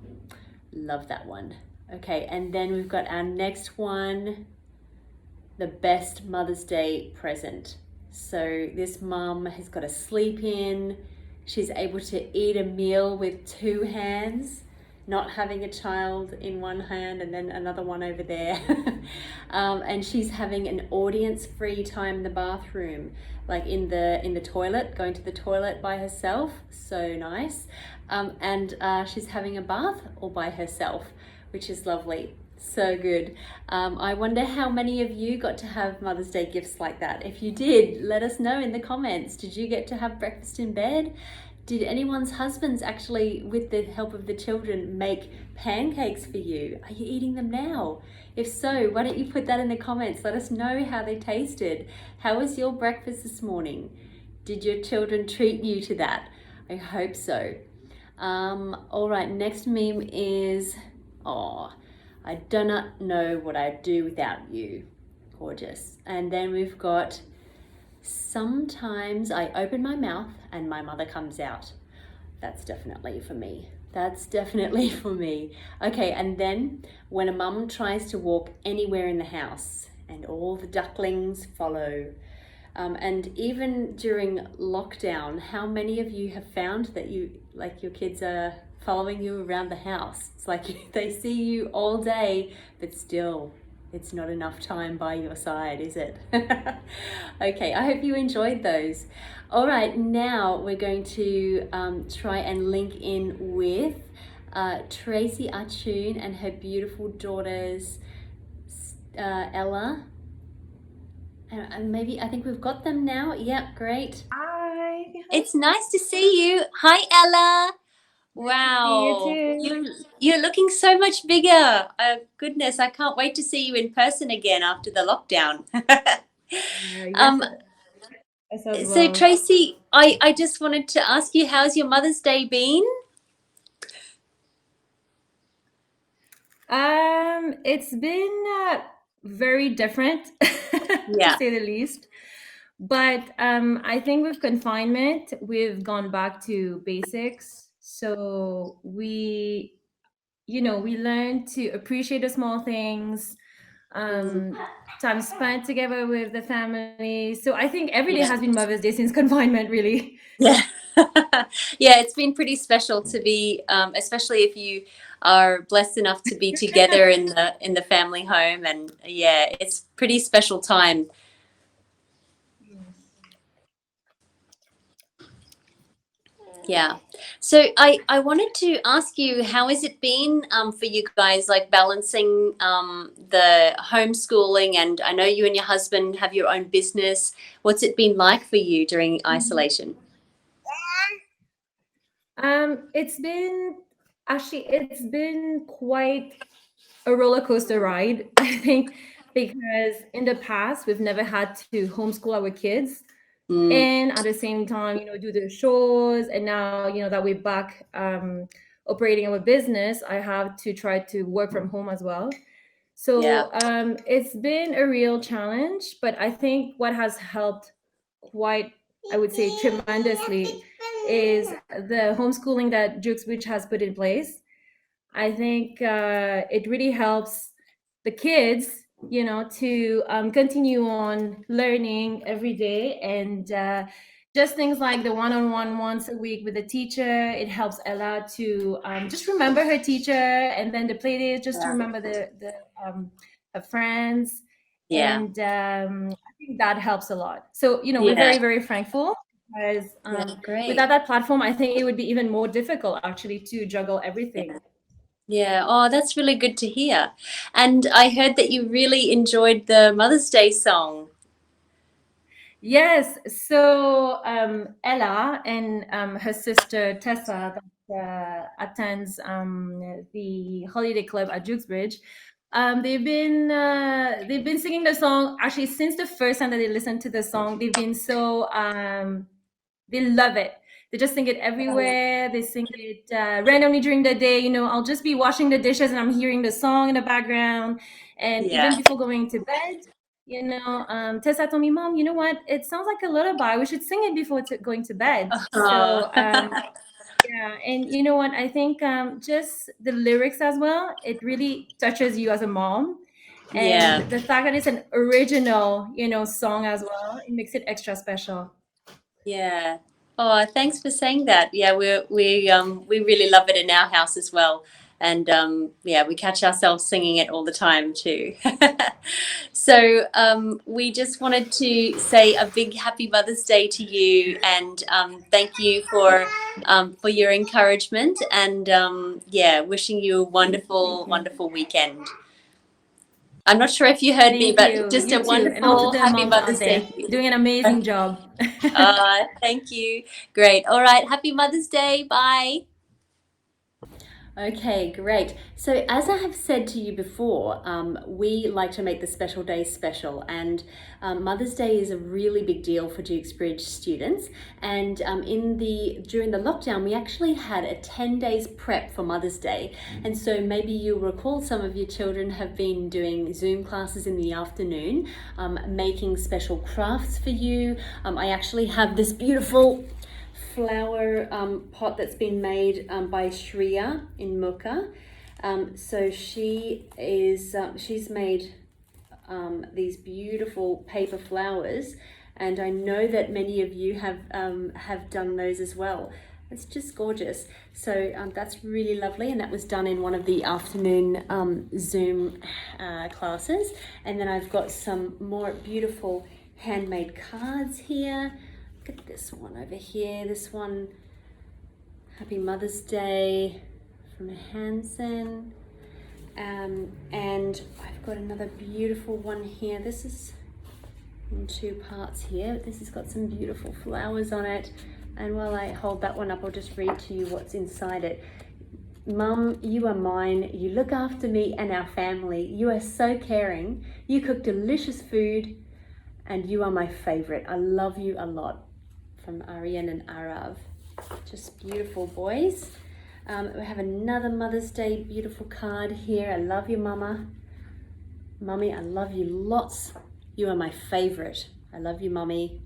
Love that one. Okay, and then we've got our next one, the best Mother's Day present. So this mum has got a sleep in. She's able to eat a meal with 2 hands. not having a child in one hand and then another one over there. And she's having an audience-free time in the bathroom, like in the toilet, going to the toilet by herself. So nice. And she's having a bath all by herself, which is lovely. So good. I wonder how many of you got to have Mother's Day gifts like that. If you did, let us know in the comments. Did you get to have breakfast in bed? Did anyone's husbands actually, with the help of the children, make pancakes for you? Are you eating them now? If so, why don't you put that in the comments? Let us know how they tasted. How was your breakfast this morning? Did your children treat you to that? I hope so. All right, next meme is, I do not know what I'd do without you. Gorgeous. And then we've got, sometimes I open my mouth and my mother comes out. That's definitely for me. That's definitely for me. Okay, and then when a mum tries to walk anywhere in the house and all the ducklings follow. And even during lockdown, how many of you have found that your kids are following you around the house? It's like they see you all day, but still it's not enough time by your side, is it? Okay, I hope you enjoyed those. All right, now we're going to try and link in with Tracy Achun and her beautiful daughters, Ella. And maybe, I think we've got them now. Yep, great. Hi. It's nice to see you. Hi, Ella. Wow, You too. you're looking so much bigger. Goodness, I can't wait to see you in person again after the lockdown. Um, Yes, as so well. Tracy, I just wanted to ask you, how's your Mother's Day been? It's been very different, to Yeah. say the least. But I think with confinement, we've gone back to basics. So we learn to appreciate the small things, Mm, time spent together with the family. So I think every day yeah. has been Mother's Day since confinement, really. Yeah. Yeah, it's been pretty special to be, especially if you are blessed enough to be together in the family home, and yeah, it's pretty special time. Yeah. So I wanted to ask you, how has it been for you guys, like balancing the homeschooling, and I know you and your husband have your own business. What's it been like for you during isolation? It's been quite a roller coaster ride, I think, because in the past we've never had to homeschool our kids Mm, and at the same time, do the chores. And now, that we're back operating our business, I have to try to work from home as well. yeah. So it's been a real challenge, but I think what has helped quite, I would say, tremendously is the homeschooling that Jukesbridge has put in place. I think it really helps the kids, to continue on learning every day. And just things like the one-on-one once a week with the teacher, it helps Ella to just remember her teacher, and then the play dates, just to remember her friends. Yeah. And I think that helps a lot. So, we're Yeah. very, very thankful, because Yeah. Great. without that platform, I think it would be even more difficult actually to juggle everything. Yeah. Oh, that's really good to hear. And I heard that you really enjoyed the Mother's Day song. Yes. So Ella and her sister Tessa, that attends the holiday club at Jukesbridge, they've been singing the song actually since the first time that they listened to the song. They've been so they love it. They just sing it everywhere. They sing it randomly during the day. I'll just be washing the dishes and I'm hearing the song in the background. And Yeah. even before going to bed, Tessa told me, Mom, you know what? It sounds like a lullaby. We should sing it before going to bed. So, yeah. And you know what? I think just the lyrics as well, it really touches you as a mom. Yeah. And the fact that it's an original, song as well, it makes it extra special. Yeah. Oh, thanks for saying that. Yeah, we really love it in our house as well. And yeah, we catch ourselves singing it all the time too. So we just wanted to say a big happy Mother's Day to you, and thank you for your encouragement, and yeah, wishing you a wonderful, wonderful weekend. I'm not sure if you heard me, Thank but you. just You a too. And also wonderful the happy moms out Mother's Day there to you. doing an amazing job. Thank you. Great. All right. Happy Mother's Day. Bye. Okay, great. So as I have said to you before, we like to make the special days special, and Mother's Day is a really big deal for Dukes Bridge students. And during the lockdown, we actually had a 10 days prep for Mother's Day. And so maybe you'll recall some of your children have been doing Zoom classes in the afternoon, making special crafts for you. I actually have this beautiful flower pot that's been made by Shreya in Mukha. So she's made these beautiful paper flowers, and I know that many of you have done those as well. It's just gorgeous. So that's really lovely, and that was done in one of the afternoon Zoom classes. And then I've got some more beautiful handmade cards here. Look at this one over here. This one, Happy Mother's Day from Hansen. And I've got another beautiful one here. This is in two parts here. This has got some beautiful flowers on it. And while I hold that one up, I'll just read to you what's inside it. Mum, you are mine. You look after me and our family. You are so caring. You cook delicious food, and you are my favorite. I love you a lot. From Aryan and Arav. Just beautiful boys. We have another Mother's Day beautiful card here. I love you, Mama. Mummy, I love you lots. You are my favorite. I love you, Mummy.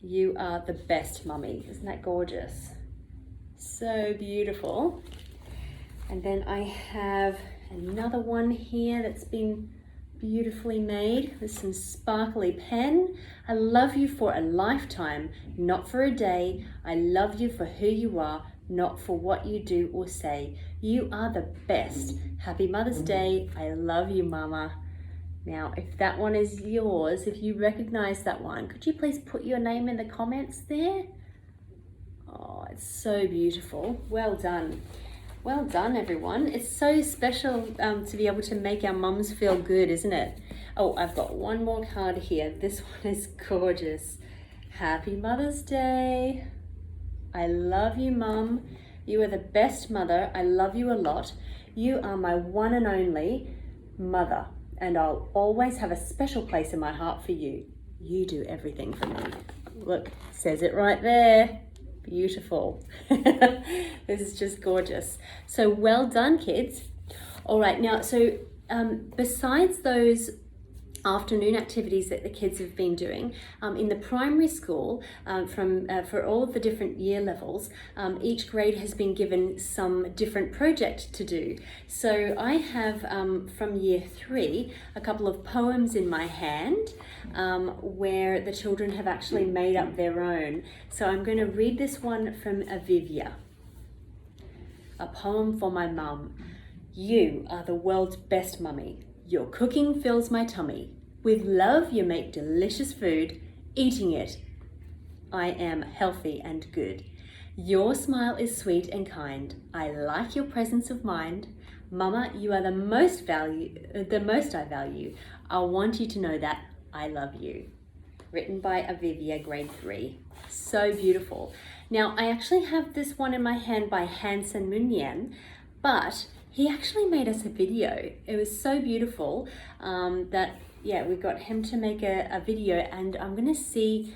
You are the best, Mummy. Isn't that gorgeous? So beautiful. And then I have another one here that's been beautifully made with some sparkly pen. I love you for a lifetime, not for a day. I love you for who you are, not for what you do or say. You are the best. Happy Mother's Day. I love you, Mama. Now, if that one is yours, if you recognize that one, could you please put your name in the comments there? Oh, it's so beautiful. Well done. Well done, everyone. It's so special to be able to make our mums feel good, isn't it? Oh, I've got one more card here. This one is gorgeous. Happy Mother's Day. I love you, Mum. You are the best mother. I love you a lot. You are my one and only mother, and I'll always have a special place in my heart for you. You do everything for me. Look, says it right there. Beautiful. This is just gorgeous. So well done, kids. All right, now, so besides those afternoon activities that the kids have been doing in the primary school, for all of the different year levels, each grade has been given some different project to do. So I have from year 3 a couple of poems in my hand where the children have actually made up their own. So I'm going to read this one from Avivia. A poem for my mum. You are the world's best mummy. Your cooking fills my tummy. With love, you make delicious food. Eating it, I am healthy and good. Your smile is sweet and kind. I like your presence of mind. Mama, you are the most I value. I want you to know that I love you. Written by Avivia, grade 3. So beautiful. Now, I actually have this one in my hand by Hansen Munyan, but he actually made us a video. It was so beautiful that, yeah, we got him to make a video, and I'm gonna see,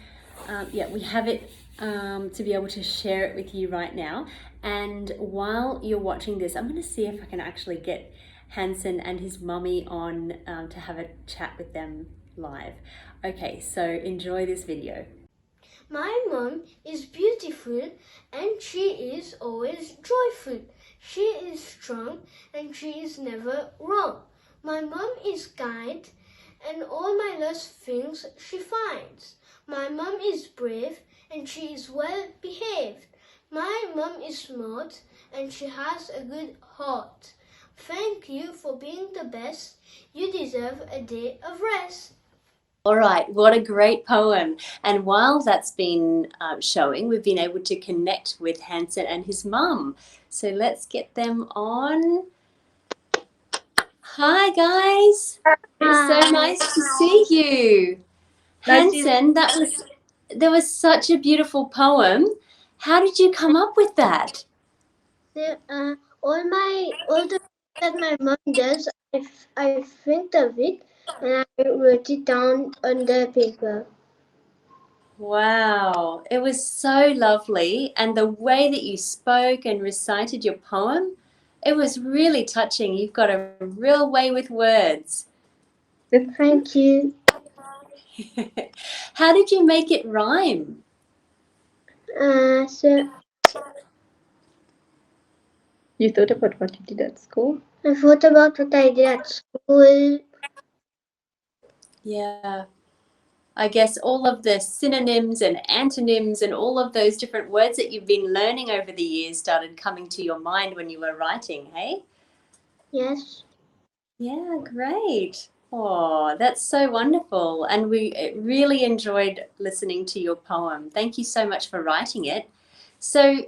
we have it to be able to share it with you right now. And while you're watching this, I'm gonna see if I can actually get Hansen and his mummy on to have a chat with them live. Okay, so enjoy this video. My mum is beautiful and she is always joyful. She is strong and she is never wrong. My mum is kind and all my lost things she finds. My mum is brave and she is well behaved. My mum is smart and she has a good heart. Thank you for being the best. You deserve a day of rest. All right, what a great poem. And while that's been showing, we've been able to connect with Hansen and his mum. So let's get them on. Hi, guys. It's so nice to see you. Hansen, that was such a beautiful poem. How did you come up with that? All the that my mom does, I think of it and I wrote it down on the paper. Wow, it was so lovely. And the way that you spoke and recited your poem, it was really touching. You've got a real way with words. Thank you. How did you make it rhyme? So You thought about what you did at school? I thought about what I did at school. Yeah. I guess all of the synonyms and antonyms and all of those different words that you've been learning over the years started coming to your mind when you were writing, hey? Yes. Yeah, great. Oh, that's so wonderful. And we really enjoyed listening to your poem. Thank you so much for writing it. So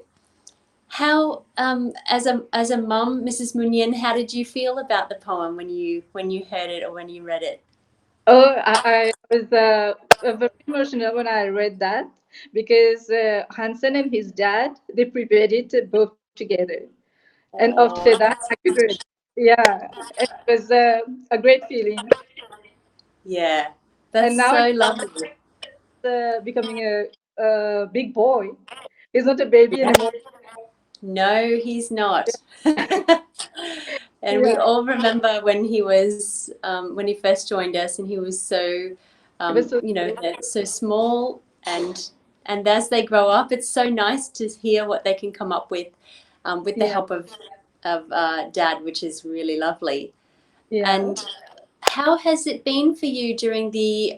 how, as a mum, Mrs. Munyan, how did you feel about the poem when you heard it or when you read it? Oh, I was very emotional when I read that because Hansen and his dad, they prepared it both together. And after that, I could read. Yeah, it was a great feeling. Yeah, that's And now so it's lovely. becoming a big boy. He's not a baby anymore. No, he's not. And we Yeah. all remember when he was when he first joined us, and he was so you know, so small, and as they grow up, it's so nice to hear what they can come up with the help of Dad, which is really lovely. Yeah. And how has it been for you during the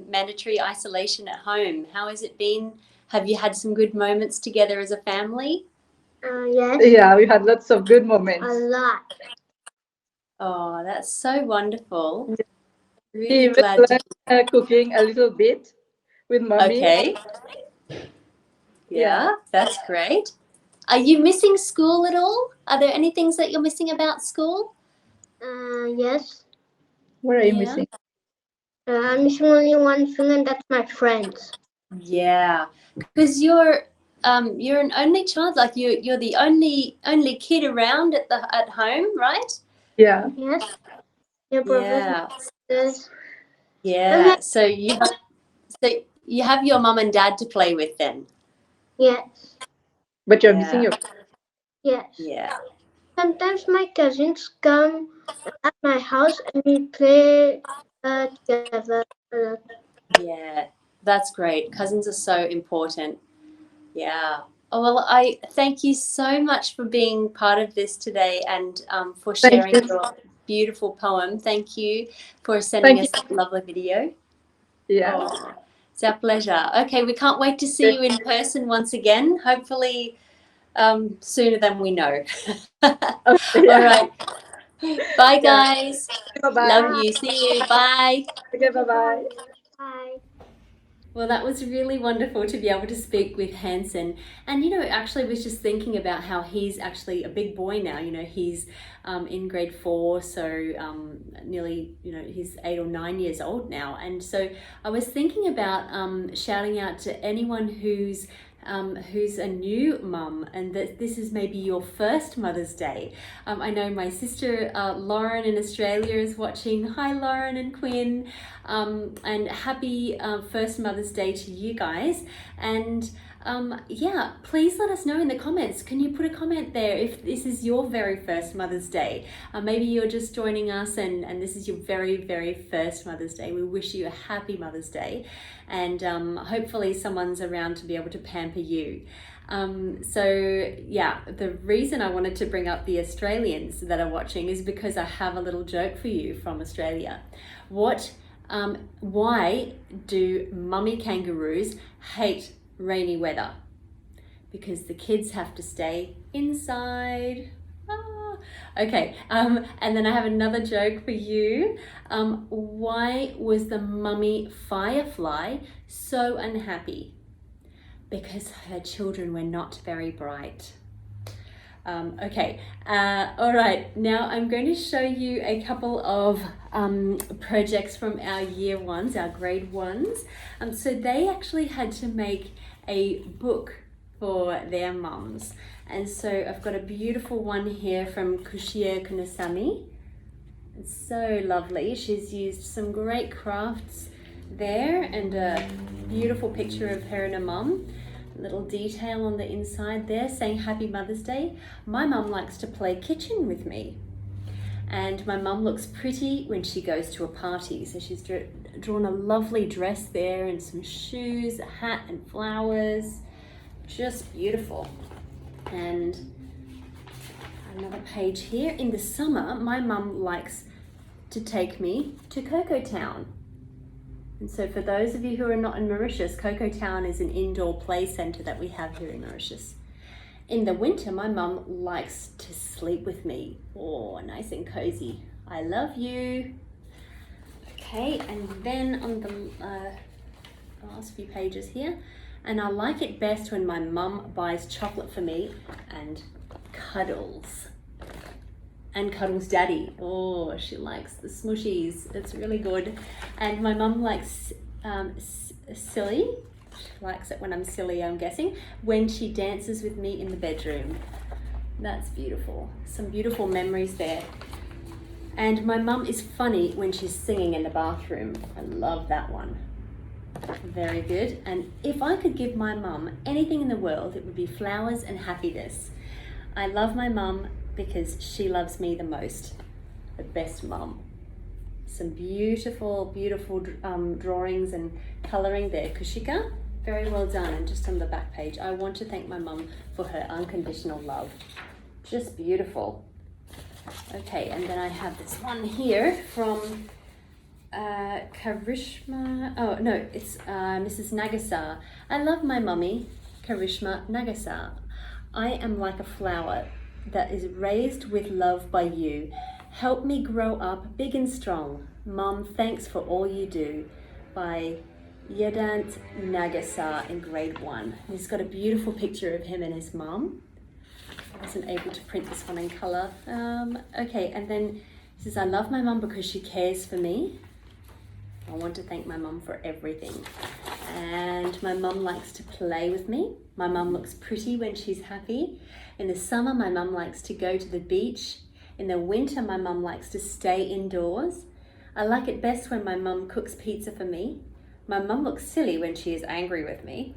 mandatory isolation at home? How has it been? Have you had some good moments together as a family? Yes. Yeah, we had lots of good moments. A lot. Oh, that's so wonderful. He Really even glad to. learned cooking a little bit with mommy. Okay. Yeah, that's great. Are you missing school at all? Are there any things that you're missing about school? Yes. What are you Yeah. missing? I'm missing only one thing, and that's my friends. Yeah, because you're an only child, like you're the only kid around at home, right? Yeah. Yes. Your brothers Yeah. and sisters. Yeah. So you have your mum and dad to play with then. Yes. But you're Yeah. missing your. Yes. Yeah. Sometimes my cousins come at my house and we play together a lot. Yeah, that's great. Cousins are so important. Yeah. Oh, well, I thank you so much for being part of this today and for Thank sharing you. your beautiful poem. Thank you for sending us that lovely video. Yeah. Oh, it's our pleasure. Okay, we can't wait to see you in person once again, hopefully sooner than we know. All right. Bye, guys. Bye-bye. Love you. See you. Bye. Okay, bye-bye. Bye. Well, that was really wonderful to be able to speak with Hansen. And, you know, actually was just thinking about how he's actually a big boy now. You know, he's in grade 4, so nearly, you know, he's 8 or 9 years old now. And so I was thinking about shouting out to anyone who's a new mum and that this is maybe your first Mother's Day. I know my sister Lauren in Australia is watching. Hi Lauren and Quinn, and happy first Mother's Day to you guys. And yeah, please let us know in the comments. Can you put a comment there if this is your very first Mother's Day? Maybe you're just joining us and this is your very, very first Mother's Day. We wish you a happy Mother's Day, and hopefully someone's around to be able to pamper you. So yeah, the reason I wanted to bring up the Australians that are watching is because I have a little joke for you from Australia. Why do mummy kangaroos hate rainy weather? because the kids have to stay inside. Okay, and then I have another joke for you. Why was the mummy firefly so unhappy? Because her children were not very bright. Okay, all right, now I'm going to show you a couple of projects from our year ones, our grade ones. So they actually had to make a book for their mums. And so I've got a beautiful one here from Kushia Kunasami. It's so lovely. She's used some great crafts there and a beautiful picture of her and her mum. Little detail on the inside there saying Happy Mother's Day. My mum likes to play kitchen with me. And my mum looks pretty when she goes to a party. So she's drawn a lovely dress there and some shoes, a hat and flowers. Just beautiful. And another page here. In the summer, my mum likes to take me to Cocoa Town. And so for those of you who are not in Mauritius, Cocoa Town is an indoor play centre that we have here in Mauritius. In the winter, my mum likes to sleep with me. Oh, nice and cozy. I love you. Okay, and then on the last few pages here, and I like it best when my mum buys chocolate for me and cuddles. And cuddles daddy. Oh, she likes the smushies. It's really good. And my mum likes silly. She likes it when I'm silly, I'm guessing, when she dances with me in the bedroom. That's beautiful. Some beautiful memories there. And my mum is funny when she's singing in the bathroom. I love that one. Very good. And if I could give my mum anything in the world, it would be flowers and happiness. I love my mum because she loves me the most. The best mum. Some beautiful, beautiful drawings and colouring there. Kushika, very well done. And just on the back page, I want to thank my mum for her unconditional love. Just beautiful. Okay, and then I have this one here from Karishma. Oh no, it's Mrs Nagasa. I love my mummy, Karishma Nagasa. I am like a flower that is raised with love by you. Help me grow up big and strong. Mum, thanks for all you do. By Yedant Nagasa in grade 1. He's got a beautiful picture of him and his mum. I wasn't able to print this one in colour. Okay, and then he says, I love my mum because she cares for me. I want to thank my mum for everything. And my mum likes to play with me. My mum looks pretty when she's happy. In the summer, my mum likes to go to the beach. In the winter, my mum likes to stay indoors. I like it best when my mum cooks pizza for me. My mum looks silly when she is angry with me.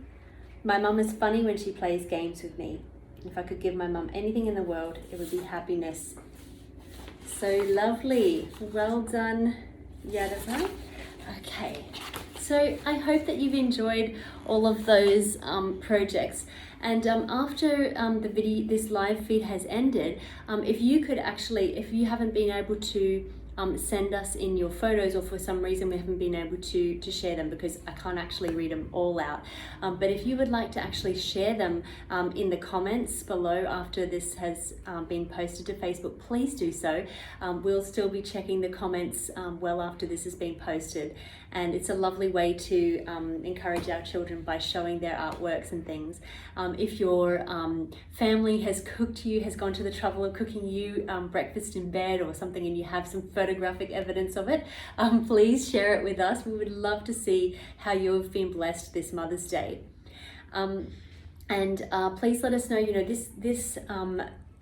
My mum is funny when she plays games with me. If I could give my mum anything in the world, it would be happiness. So lovely. Well done, Yadavan. Okay, so I hope that you've enjoyed all of those projects. And after the video, this live feed has ended, if you could actually, if you haven't been able to send us in your photos, or for some reason we haven't been able to share them because I can't actually read them all out, but if you would like to actually share them in the comments below after this has been posted to Facebook, please do so. We'll still be checking the comments well after this has been posted, and it's a lovely way to encourage our children by showing their artworks and things. If your family has cooked you, has gone to the trouble of cooking you breakfast in bed or something, and you have some photographic evidence of it, please share it with us. We would love to see how you've been blessed this Mother's Day. Please let us know, you know, this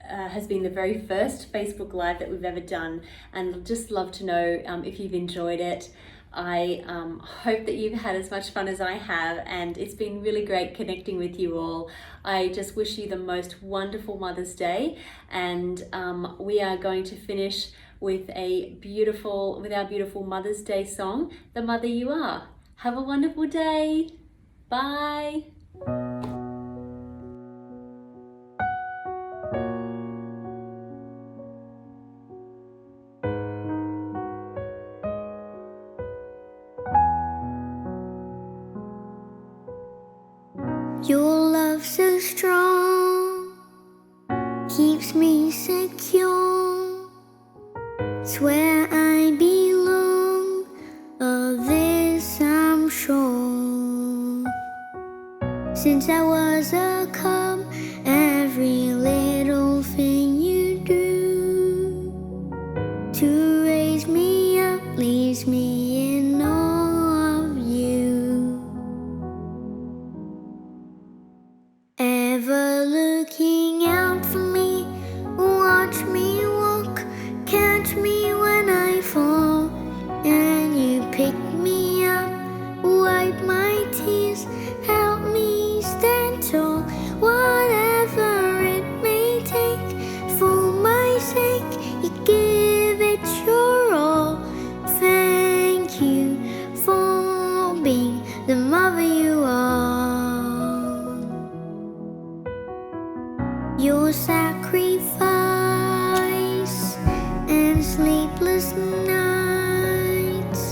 has been the very first Facebook Live that we've ever done, and just love to know if you've enjoyed it. I hope that you've had as much fun as I have, and it's been really great connecting with you all. I just wish you the most wonderful Mother's Day, and we are going to finish with our beautiful Mother's Day song, The Mother You Are. Have a wonderful day. Bye. Your love so strong, keeps me secure. It's where I belong, of this I'm sure. Since I was a cub, every little thing you do to raise me up leaves me in awe of you. Ever looking out for me, watch me walk, catch me when I fall, and you pick me up, wipe my tears, help me stand tall. Whatever it may take, for my sake, you give it your all. Thank you for being the mother you are. Your sacrifice and sleepless nights